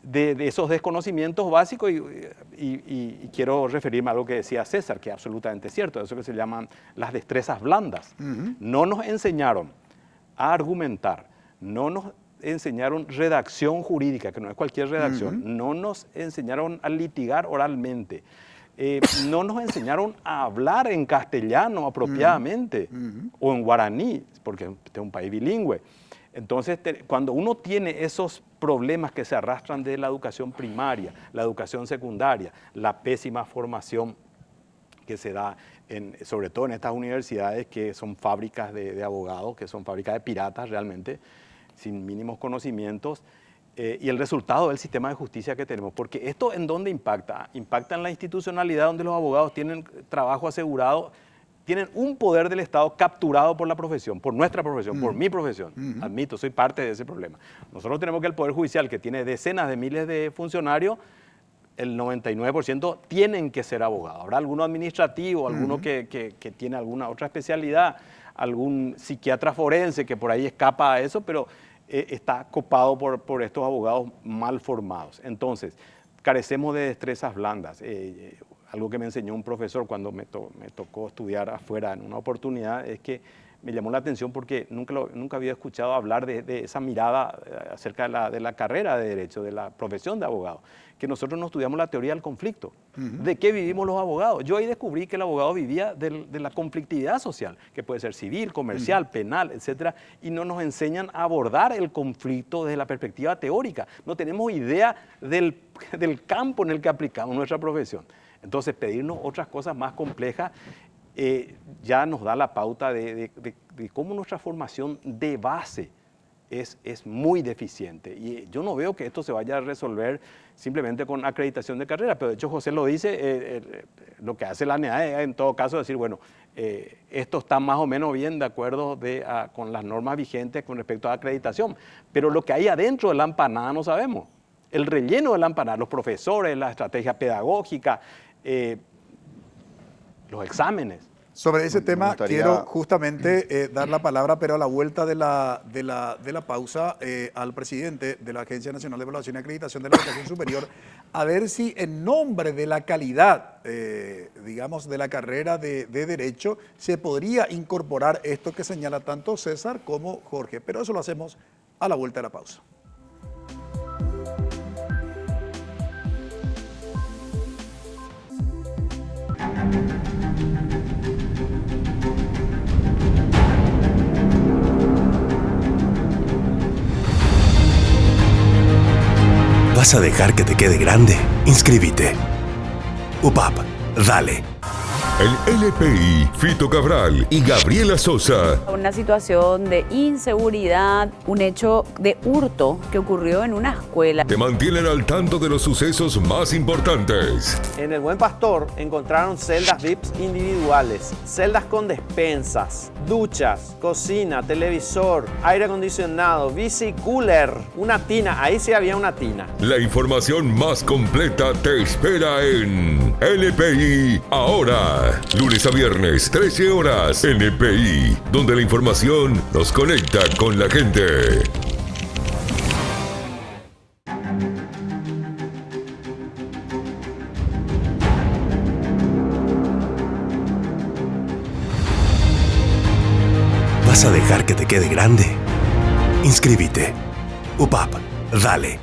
de esos desconocimientos básicos y quiero referirme a algo que decía César, que es absolutamente cierto, eso que se llaman las destrezas blandas. No nos enseñaron a argumentar, no nos enseñaron redacción jurídica, que no es cualquier redacción, no nos enseñaron a litigar oralmente, no nos enseñaron a hablar en castellano apropiadamente o en guaraní, porque este es un país bilingüe. Entonces, cuando uno tiene esos problemas que se arrastran de la educación primaria, la educación secundaria, la pésima formación que se da, sobre todo en estas universidades que son fábricas de abogados, que son fábricas de piratas realmente, sin mínimos conocimientos, y el resultado del sistema de justicia que tenemos. Porque esto ¿en dónde impacta? Impacta en la institucionalidad donde los abogados tienen trabajo asegurado, tienen un poder del Estado capturado por la profesión, por nuestra profesión, por mi profesión. Admito, soy parte de ese problema. Nosotros tenemos que el Poder Judicial, que tiene decenas de miles de funcionarios, el 99% tienen que ser abogados. Habrá alguno administrativo, alguno que tiene alguna otra especialidad, algún psiquiatra forense que por ahí escapa a eso, pero está copado por estos abogados mal formados. Entonces, carecemos de destrezas blandas. Algo que me enseñó un profesor cuando me tocó estudiar afuera en una oportunidad es que me llamó la atención porque nunca había escuchado hablar de esa mirada acerca de la carrera de Derecho, de la profesión de abogado, que nosotros no estudiamos la teoría del conflicto. ¿De qué vivimos los abogados? Yo ahí descubrí que el abogado vivía de la conflictividad social, que puede ser civil, comercial, penal, etcétera, y no nos enseñan a abordar el conflicto desde la perspectiva teórica. No tenemos idea del campo en el que aplicamos nuestra profesión. Entonces, pedirnos otras cosas más complejas ya nos da la pauta de cómo nuestra formación de base es muy deficiente. Y yo no veo que esto se vaya a resolver simplemente con acreditación de carrera, pero de hecho José lo dice, lo que hace la ANEAE en todo caso es decir, bueno, esto está más o menos bien de acuerdo con las normas vigentes con respecto a acreditación, pero lo que hay adentro de la empanada no sabemos. El relleno de la empanada, los profesores, la estrategia pedagógica, los exámenes. Sobre ese tema quiero justamente dar la palabra, pero a la vuelta de la pausa, al presidente de la Agencia Nacional de Evaluación y Acreditación de la Educación Superior, a ver si en nombre de la calidad, digamos, de la carrera de Derecho, se podría incorporar esto que señala tanto César como Jorge. Pero eso lo hacemos a la vuelta de la pausa. ¿Vas a dejar que te quede grande? Inscríbete. UPAP, dale. El LPI, Fito Cabral y Gabriela Sosa. Una situación de inseguridad, un hecho de hurto que ocurrió en una escuela. Te mantienen al tanto de los sucesos más importantes. En el Buen Pastor encontraron celdas VIPs individuales, celdas con despensas, duchas, cocina, televisor, aire acondicionado, bici cooler, una tina, ahí sí había una tina. La información más completa te espera en LPI Ahora. Lunes a viernes, 13 horas, LPI, donde la información nos conecta con la gente. ¿Vas a dejar que te quede grande? Inscríbete. UPAP, dale.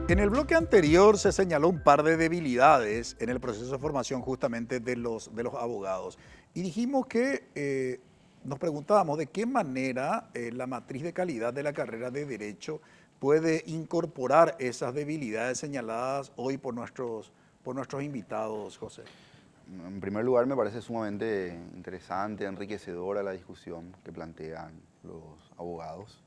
En el bloque anterior se señaló un par de debilidades en el proceso de formación justamente de los abogados. Y dijimos que nos preguntábamos de qué manera la matriz de calidad de la carrera de Derecho puede incorporar esas debilidades señaladas hoy por nuestros invitados, José. En primer lugar, me parece sumamente interesante, enriquecedora la discusión que plantean los abogados.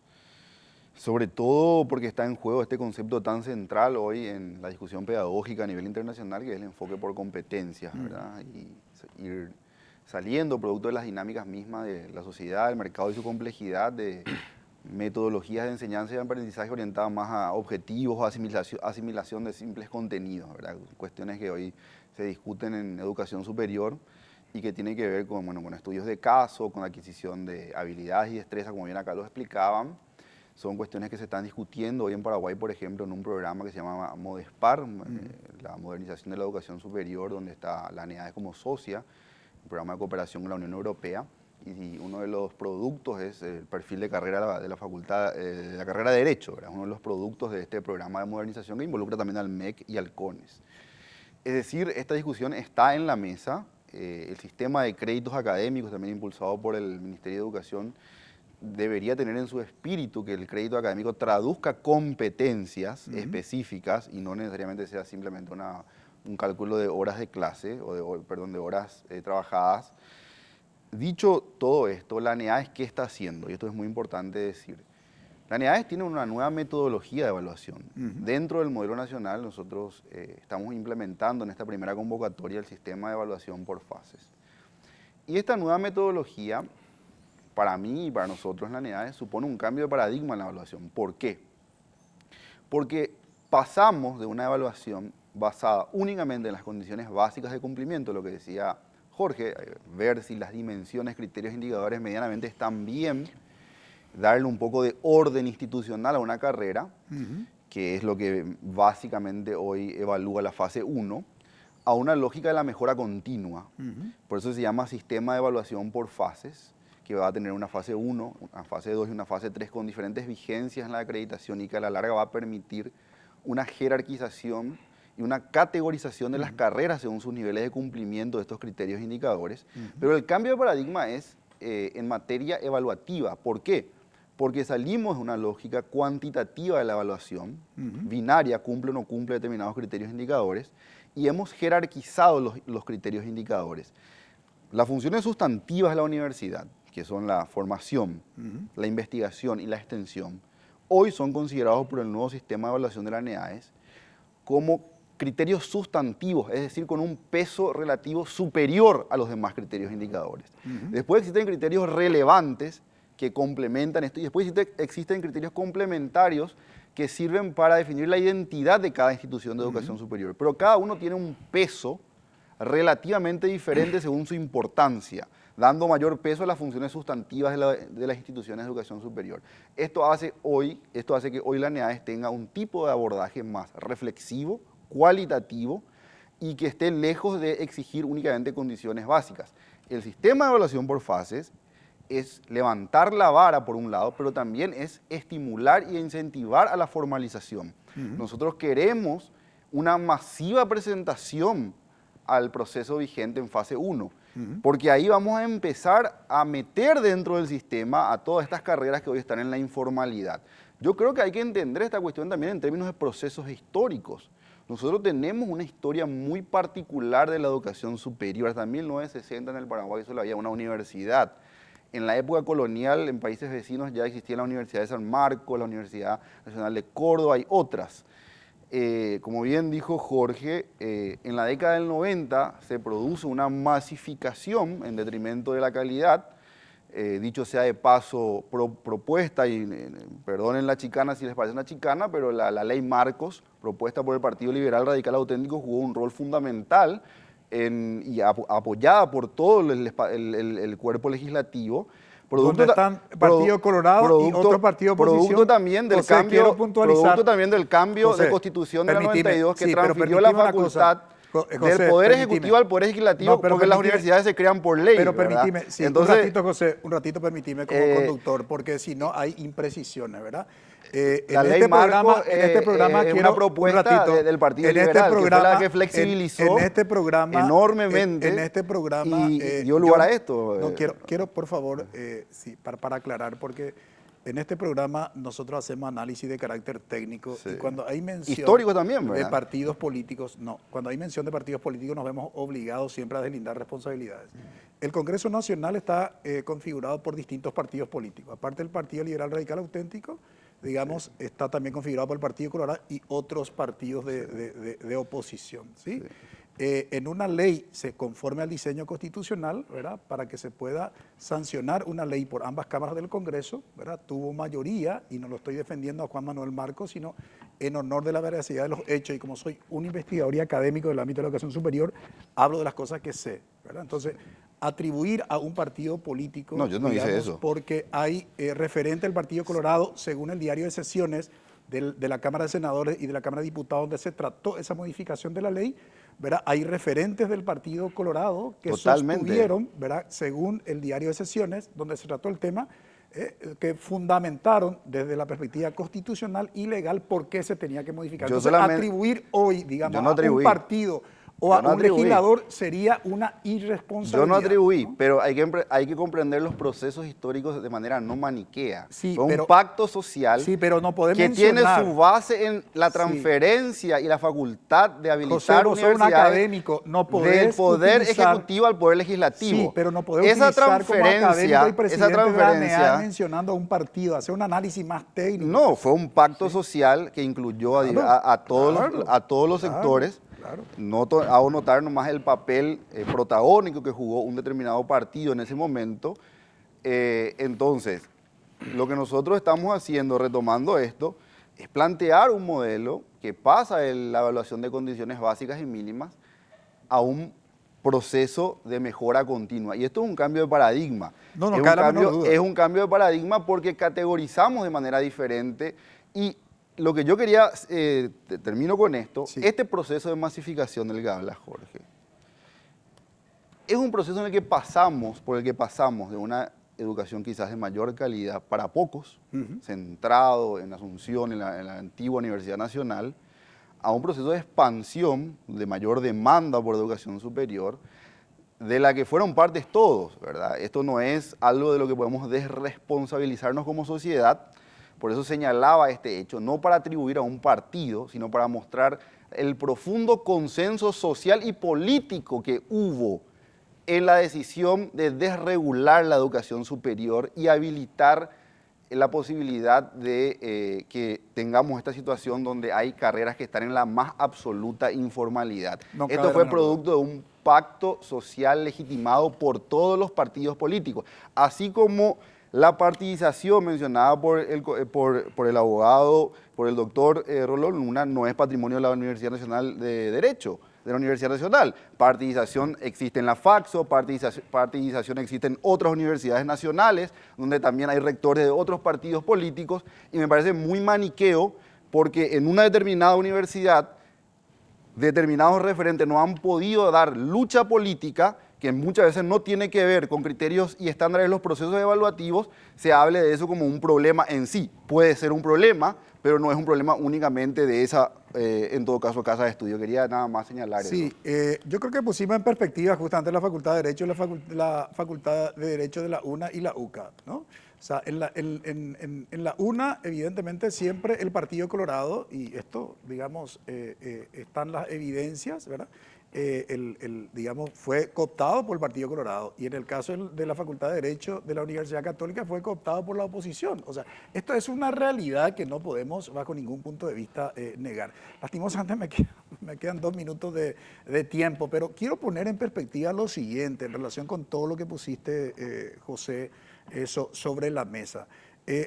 Sobre todo porque está en juego este concepto tan central hoy en la discusión pedagógica a nivel internacional, que es el enfoque por competencias, ¿verdad? Y ir saliendo producto de las dinámicas mismas de la sociedad, el mercado y su complejidad, de metodologías de enseñanza y aprendizaje orientadas más a objetivos o asimilación de simples contenidos, ¿verdad? Cuestiones que hoy se discuten en educación superior y que tienen que ver con estudios de caso, con adquisición de habilidades y destrezas, como bien acá lo explicaban, Son cuestiones que se están discutiendo hoy en Paraguay, por ejemplo, en un programa que se llama Modespar, la modernización de la educación superior, donde está la ANEADES como socia, un programa de cooperación con la Unión Europea. Y uno de los productos es el perfil de carrera de la facultad, de la carrera de Derecho, ¿verdad? Uno de los productos de este programa de modernización que involucra también al MEC y al CONES. Es decir, esta discusión está en la mesa. El sistema de créditos académicos, también impulsado por el Ministerio de Educación, debería tener en su espíritu que el crédito académico traduzca competencias específicas y no necesariamente sea simplemente un cálculo de horas de clase, de horas trabajadas. Dicho todo esto, la ANEADES, ¿qué está haciendo? Y esto es muy importante decir. La ANEADES tiene una nueva metodología de evaluación. Dentro del modelo nacional, nosotros estamos implementando en esta primera convocatoria el sistema de evaluación por fases. Y esta nueva metodología, para mí y para nosotros en la ANEADES, supone un cambio de paradigma en la evaluación. ¿Por qué? Porque pasamos de una evaluación basada únicamente en las condiciones básicas de cumplimiento, lo que decía Jorge, ver si las dimensiones, criterios, indicadores medianamente están bien, darle un poco de orden institucional a una carrera, que es lo que básicamente hoy evalúa la fase 1, a una lógica de la mejora continua. Por eso se llama sistema de evaluación por fases, que va a tener una fase 1, una fase 2 y una fase 3 con diferentes vigencias en la acreditación y que a la larga va a permitir una jerarquización y una categorización de las carreras según sus niveles de cumplimiento de estos criterios e indicadores. Pero el cambio de paradigma es en materia evaluativa. ¿Por qué? Porque salimos de una lógica cuantitativa de la evaluación, binaria, cumple o no cumple determinados criterios e indicadores, y hemos jerarquizado los criterios e indicadores. Las funciones sustantivas de la universidad, que son la formación, la investigación y la extensión, hoy son considerados por el nuevo sistema de evaluación de la ANEADES como criterios sustantivos, es decir, con un peso relativo superior a los demás criterios e indicadores. Después existen criterios relevantes que complementan esto y después existen criterios complementarios que sirven para definir la identidad de cada institución de educación superior. Pero cada uno tiene un peso relativamente diferente según su importancia, dando mayor peso a las funciones sustantivas de las instituciones de educación superior. Esto hace que hoy la ANEADES tenga un tipo de abordaje más reflexivo, cualitativo y que esté lejos de exigir únicamente condiciones básicas. El sistema de evaluación por fases es levantar la vara por un lado, pero también es estimular y incentivar a la formalización. Nosotros queremos una masiva presentación al proceso vigente en fase 1, porque ahí vamos a empezar a meter dentro del sistema a todas estas carreras que hoy están en la informalidad. Yo creo que hay que entender esta cuestión también en términos de procesos históricos. Nosotros tenemos una historia muy particular de la educación superior. Hasta 1960 en el Paraguay solo había una universidad. En la época colonial, en países vecinos ya existía la Universidad de San Marcos, la Universidad Nacional de Córdoba y otras. Como bien dijo Jorge, en la década del 90 se produce una masificación en detrimento de la calidad, dicho sea de paso, propuesta, y perdonen la chicana si les parece una chicana, pero la ley Marcos, propuesta por el Partido Liberal Radical Auténtico, jugó un rol fundamental y apoyada por todo el cuerpo legislativo. ¿Dónde están Partido Colorado y otro partido de oposición? Producto también del cambio de Constitución de la 92 que transfirió la facultad del Poder Ejecutivo al Poder Legislativo, porque las universidades se crean por ley. Pero permitime, sí, entonces, un ratito permitime como conductor, porque si no hay imprecisiones, ¿verdad? La ley Marcos es una propuesta del Partido Liberal, que fue la que flexibilizó enormemente y dio lugar a esto. No, quiero por favor, para aclarar, porque en este programa nosotros hacemos análisis de carácter técnico y cuando hay mención histórico también, ¿verdad?, de partidos políticos, cuando hay mención de partidos políticos nos vemos obligados siempre a deslindar responsabilidades. El Congreso Nacional está configurado por distintos partidos políticos. Aparte del Partido Liberal Radical Auténtico, digamos, está también configurado por el Partido Colorado y otros partidos de oposición, ¿sí? En una ley se conforme al diseño constitucional, ¿verdad?, para que se pueda sancionar una ley por ambas cámaras del Congreso, ¿verdad?, tuvo mayoría, y no lo estoy defendiendo a Juan Manuel Marcos, sino en honor de la veracidad de los hechos, y como soy un investigador y académico del ámbito de la educación superior, hablo de las cosas que sé, ¿verdad? Entonces, atribuir a un partido político. No, yo no hice eso. Porque hay referente al Partido Colorado, según el diario de sesiones de la Cámara de Senadores y de la Cámara de Diputados, donde se trató esa modificación de la ley, ¿verdad? Hay referentes del Partido Colorado que sostuvieron, ¿verdad? Según el diario de sesiones, donde se trató el tema, que fundamentaron desde la perspectiva constitucional y legal por qué se tenía que modificar. Entonces, atribuir hoy, digamos, a un partido o a un legislador sería una irresponsabilidad. Yo no atribuí, ¿no? Pero hay que comprender los procesos históricos de manera no maniquea. Sí, fue un pacto social pero no que tiene su base en la transferencia y la facultad de habilitar universidades. Un académico, no del poder ejecutivo al poder legislativo. Sí, pero no podemos utilizar como académico y presidente de la ANEAL mencionando a un partido, hacer un análisis más técnico. No, fue un pacto social que incluyó a todos los sectores. Claro. Hago notar nomás el papel protagónico que jugó un determinado partido en ese momento. Entonces, lo que nosotros estamos haciendo, retomando esto, es plantear un modelo que pasa de la evaluación de condiciones básicas y mínimas a un proceso de mejora continua. Y esto es un cambio de paradigma. Es un cambio de paradigma porque categorizamos de manera diferente y lo que yo quería, termino con esto, este proceso de masificación del que habla Jorge, es un proceso por el que pasamos de una educación quizás de mayor calidad para pocos, centrado en Asunción, en la antigua Universidad Nacional, a un proceso de expansión, de mayor demanda por educación superior, de la que fueron partes todos, ¿verdad? Esto no es algo de lo que podemos desresponsabilizarnos como sociedad. Por eso señalaba este hecho, no para atribuir a un partido, sino para mostrar el profundo consenso social y político que hubo en la decisión de desregular la educación superior y habilitar la posibilidad de que tengamos esta situación donde hay carreras que están en la más absoluta informalidad. Esto fue producto de un pacto social legitimado por todos los partidos políticos, así como la partidización mencionada por el abogado, por el doctor Rolón Luna, no es patrimonio de la Universidad Nacional de Derecho, de la Universidad Nacional. Partidización existe en la FACSO, partidización existe en otras universidades nacionales, donde también hay rectores de otros partidos políticos, y me parece muy maniqueo, porque en una determinada universidad, determinados referentes no han podido dar lucha política, que muchas veces no tiene que ver con criterios y estándares de los procesos evaluativos, se hable de eso como un problema en sí. Puede ser un problema, pero no es un problema únicamente de esa, en todo caso, casa de estudio. Quería nada más señalar eso. Sí, yo creo que pusimos en perspectiva justamente la Facultad de Derecho, la Facultad de Derecho de la UNA y la UCA, ¿no? O sea, en la UNA, evidentemente, siempre el Partido Colorado, y esto, digamos, están las evidencias, ¿verdad? Digamos, fue cooptado por el Partido Colorado, y en el caso de la Facultad de Derecho de la Universidad Católica fue cooptado por la oposición. O sea, esto es una realidad que no podemos bajo ningún punto de vista negar. Lastimosamente me quedan 2 minutos de tiempo, pero quiero poner en perspectiva lo siguiente en relación con todo lo que pusiste, José, sobre la mesa.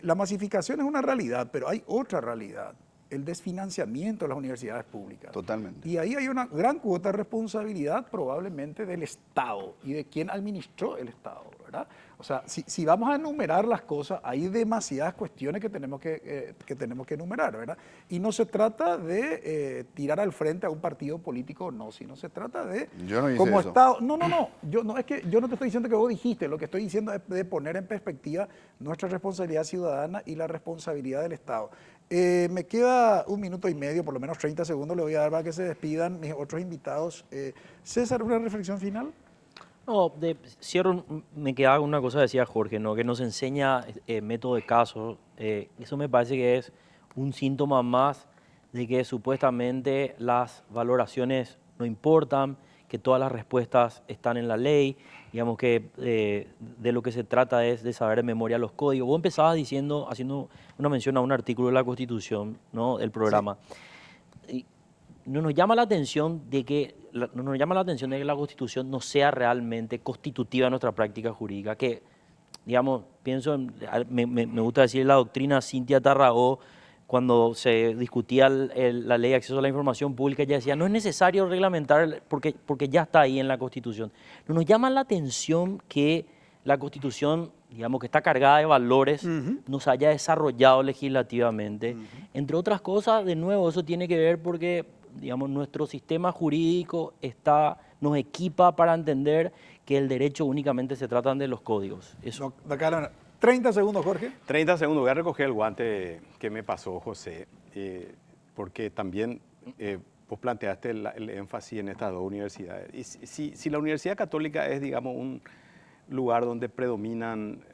La masificación es una realidad, pero hay otra realidad: el desfinanciamiento de las universidades públicas. Totalmente. Y ahí hay una gran cuota de responsabilidad probablemente del Estado y de quien administró el Estado, ¿verdad? O sea, si vamos a enumerar las cosas, hay demasiadas cuestiones que tenemos que enumerar, ¿verdad? Y no se trata de tirar al frente a un partido político o no, sino se trata de, yo no hice como eso. Estado... Es que yo no te estoy diciendo que vos dijiste, lo que estoy diciendo es de poner en perspectiva nuestra responsabilidad ciudadana y la responsabilidad del Estado. Me queda 1 minuto y medio, por lo menos 30 segundos le voy a dar para que se despidan mis otros invitados. César, ¿una reflexión final? No, cierro, me queda una cosa, decía Jorge, ¿no? Que nos enseña método de caso. Eso me parece que es un síntoma más de que supuestamente las valoraciones no importan, que todas las respuestas están en la ley, digamos que de lo que se trata es de saber de memoria los códigos. Vos empezabas haciendo una mención a un artículo de la Constitución, ¿no? El programa. Sí. Y no nos llama la atención de que la Constitución no sea realmente constitutiva de nuestra práctica jurídica, que, digamos, me gusta decir la doctrina Cintia Tarragó, cuando se discutía la ley de acceso a la información pública, ella decía, no es necesario reglamentar porque ya está ahí en la Constitución. No nos llama la atención que la Constitución, digamos, que está cargada de valores, nos haya desarrollado legislativamente. Entre otras cosas, de nuevo, eso tiene que ver porque, digamos, nuestro sistema jurídico nos equipa para entender que el derecho únicamente se tratan de los códigos. Eso. 30 segundos, Jorge. 30 segundos. Voy a recoger el guante que me pasó, José, porque también vos planteaste el énfasis en estas dos universidades. Y si la Universidad Católica es, digamos, un lugar donde predominan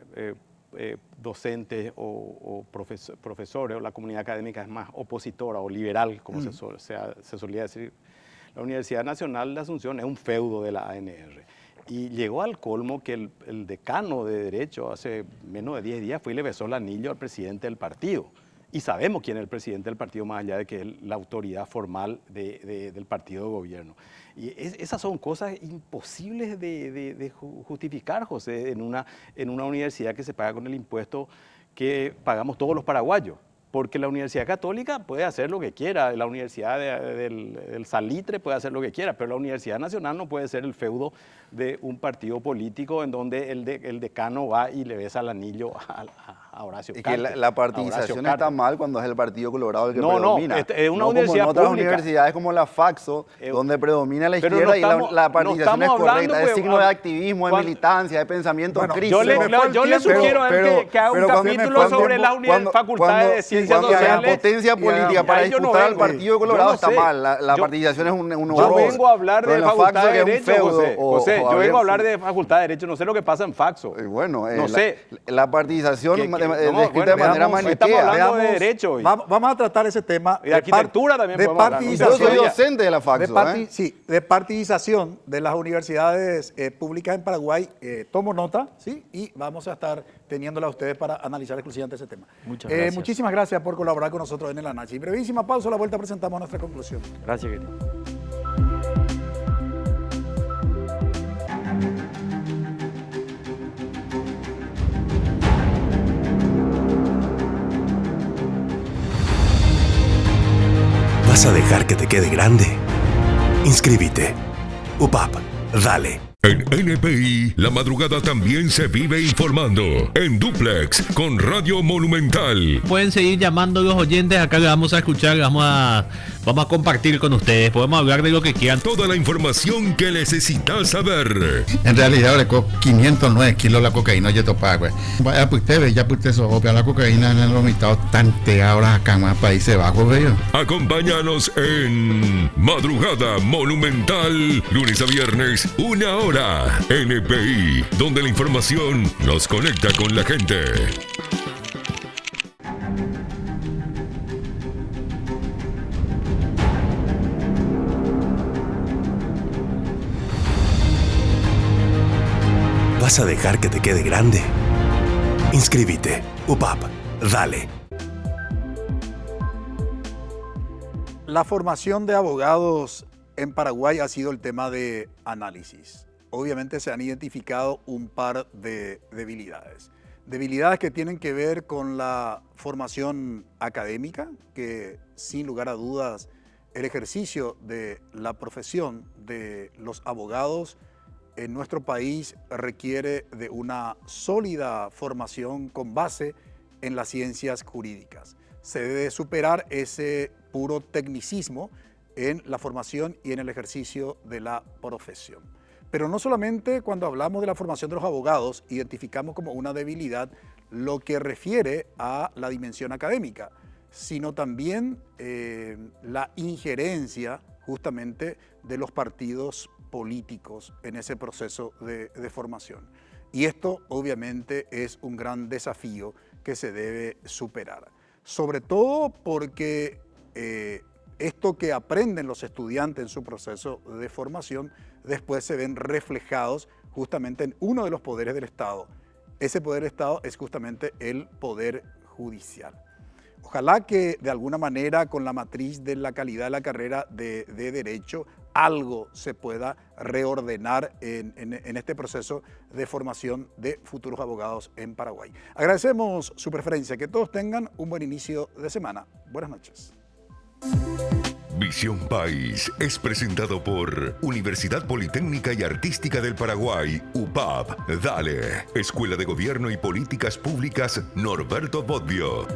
docentes o profesores, o la comunidad académica es más opositora o liberal, como se solía decir, la Universidad Nacional de Asunción es un feudo de la ANR. Y llegó al colmo que el decano de Derecho hace menos de 10 días fue y le besó el anillo al presidente del partido. Y sabemos quién es el presidente del partido, más allá de que es la autoridad formal del partido de gobierno. Y esas son cosas imposibles de justificar, José, en una universidad que se paga con el impuesto que pagamos todos los paraguayos. Porque la Universidad Católica puede hacer lo que quiera, la Universidad del Salitre puede hacer lo que quiera, pero la Universidad Nacional no puede ser el feudo de un partido político en donde el decano va y le besa el anillo a Horacio Es Cartes. que la partidización está mal cuando es el Partido Colorado el que No, predomina. es una no universidad como en otras pública. universidades como la Faxo, donde predomina la Pero izquierda no estamos- y la no partidización es estamos hablando, correcta, es pues, signo de activismo, de cuando- militancia, de pensamiento crítico. Yo le sugiero a él que haga un capítulo sobre la facultad de ciencias cuando la sociales. potencia política para Ahí yo no disputar al vengo. Partido Colorado Yo no está sé. mal. La Yo- partidización es un Yo horror. vengo a hablar Pero de en la Facultad Faxo, de que es un Derecho, feudo, José. Yo Javier, vengo a hablar sí. de Facultad de Derecho, no sé lo que pasa en Faxo. Bueno, No sé. la partidización Que- descrita bueno, de manera veamos, estamos maniquea. hablando de derecho hoy. Vamos a tratar ese tema. Y de arquitectura también podemos hablar, ¿no? Yo soy partidización. docente de la Faxo. Sí, de partidización de las universidades públicas en Paraguay. Tomo nota, ¿sí? Y vamos a estar teniéndola a ustedes para analizar exclusivamente ese tema. Muchas gracias. Muchísimas gracias por colaborar con nosotros en el análisis. Brevísima pausa, a la vuelta presentamos nuestra conclusión. Gracias, querido. ¿Vas a dejar que te quede grande? Inscríbete. UPAP, dale. En NPI, la madrugada también se vive informando. En Duplex, con Radio Monumental. Pueden seguir llamando los oyentes, acá le vamos a escuchar, vamos a compartir con ustedes, podemos hablar de lo que quieran. Toda la información que necesitas saber. En realidad le co 509 kilos la cocaína ya topa, güey. Vaya pues usted ve, ya pues usted sopia la cocaína en el vomitado tante ahora acá en más Países Bajos, güey. Acompáñanos en Madrugada Monumental, lunes a viernes, 1 hora. NPI, donde la información nos conecta con la gente. ¿Vas a dejar que te quede grande? Inscríbete. UPAP, dale. La formación de abogados en Paraguay ha sido el tema de análisis. Obviamente se han identificado un par de debilidades. Debilidades que tienen que ver con la formación académica, que sin lugar a dudas el ejercicio de la profesión de los abogados en nuestro país requiere de una sólida formación con base en las ciencias jurídicas. Se debe superar ese puro tecnicismo en la formación y en el ejercicio de la profesión. Pero no solamente cuando hablamos de la formación de los abogados identificamos como una debilidad lo que refiere a la dimensión académica, sino también la injerencia justamente de los partidos políticos en ese proceso de formación. Y esto obviamente es un gran desafío que se debe superar, sobre todo porque esto que aprenden los estudiantes en su proceso de formación después se ven reflejados justamente en uno de los poderes del Estado. Ese poder del Estado es justamente el poder judicial. Ojalá que de alguna manera con la matriz de la calidad de la carrera de Derecho algo se pueda reordenar en este proceso de formación de futuros abogados en Paraguay. Agradecemos su preferencia, que todos tengan un buen inicio de semana. Buenas noches. Visión País es presentado por Universidad Politécnica y Artística del Paraguay, UPAP. Dale, Escuela de Gobierno y Políticas Públicas Norberto Bobbio.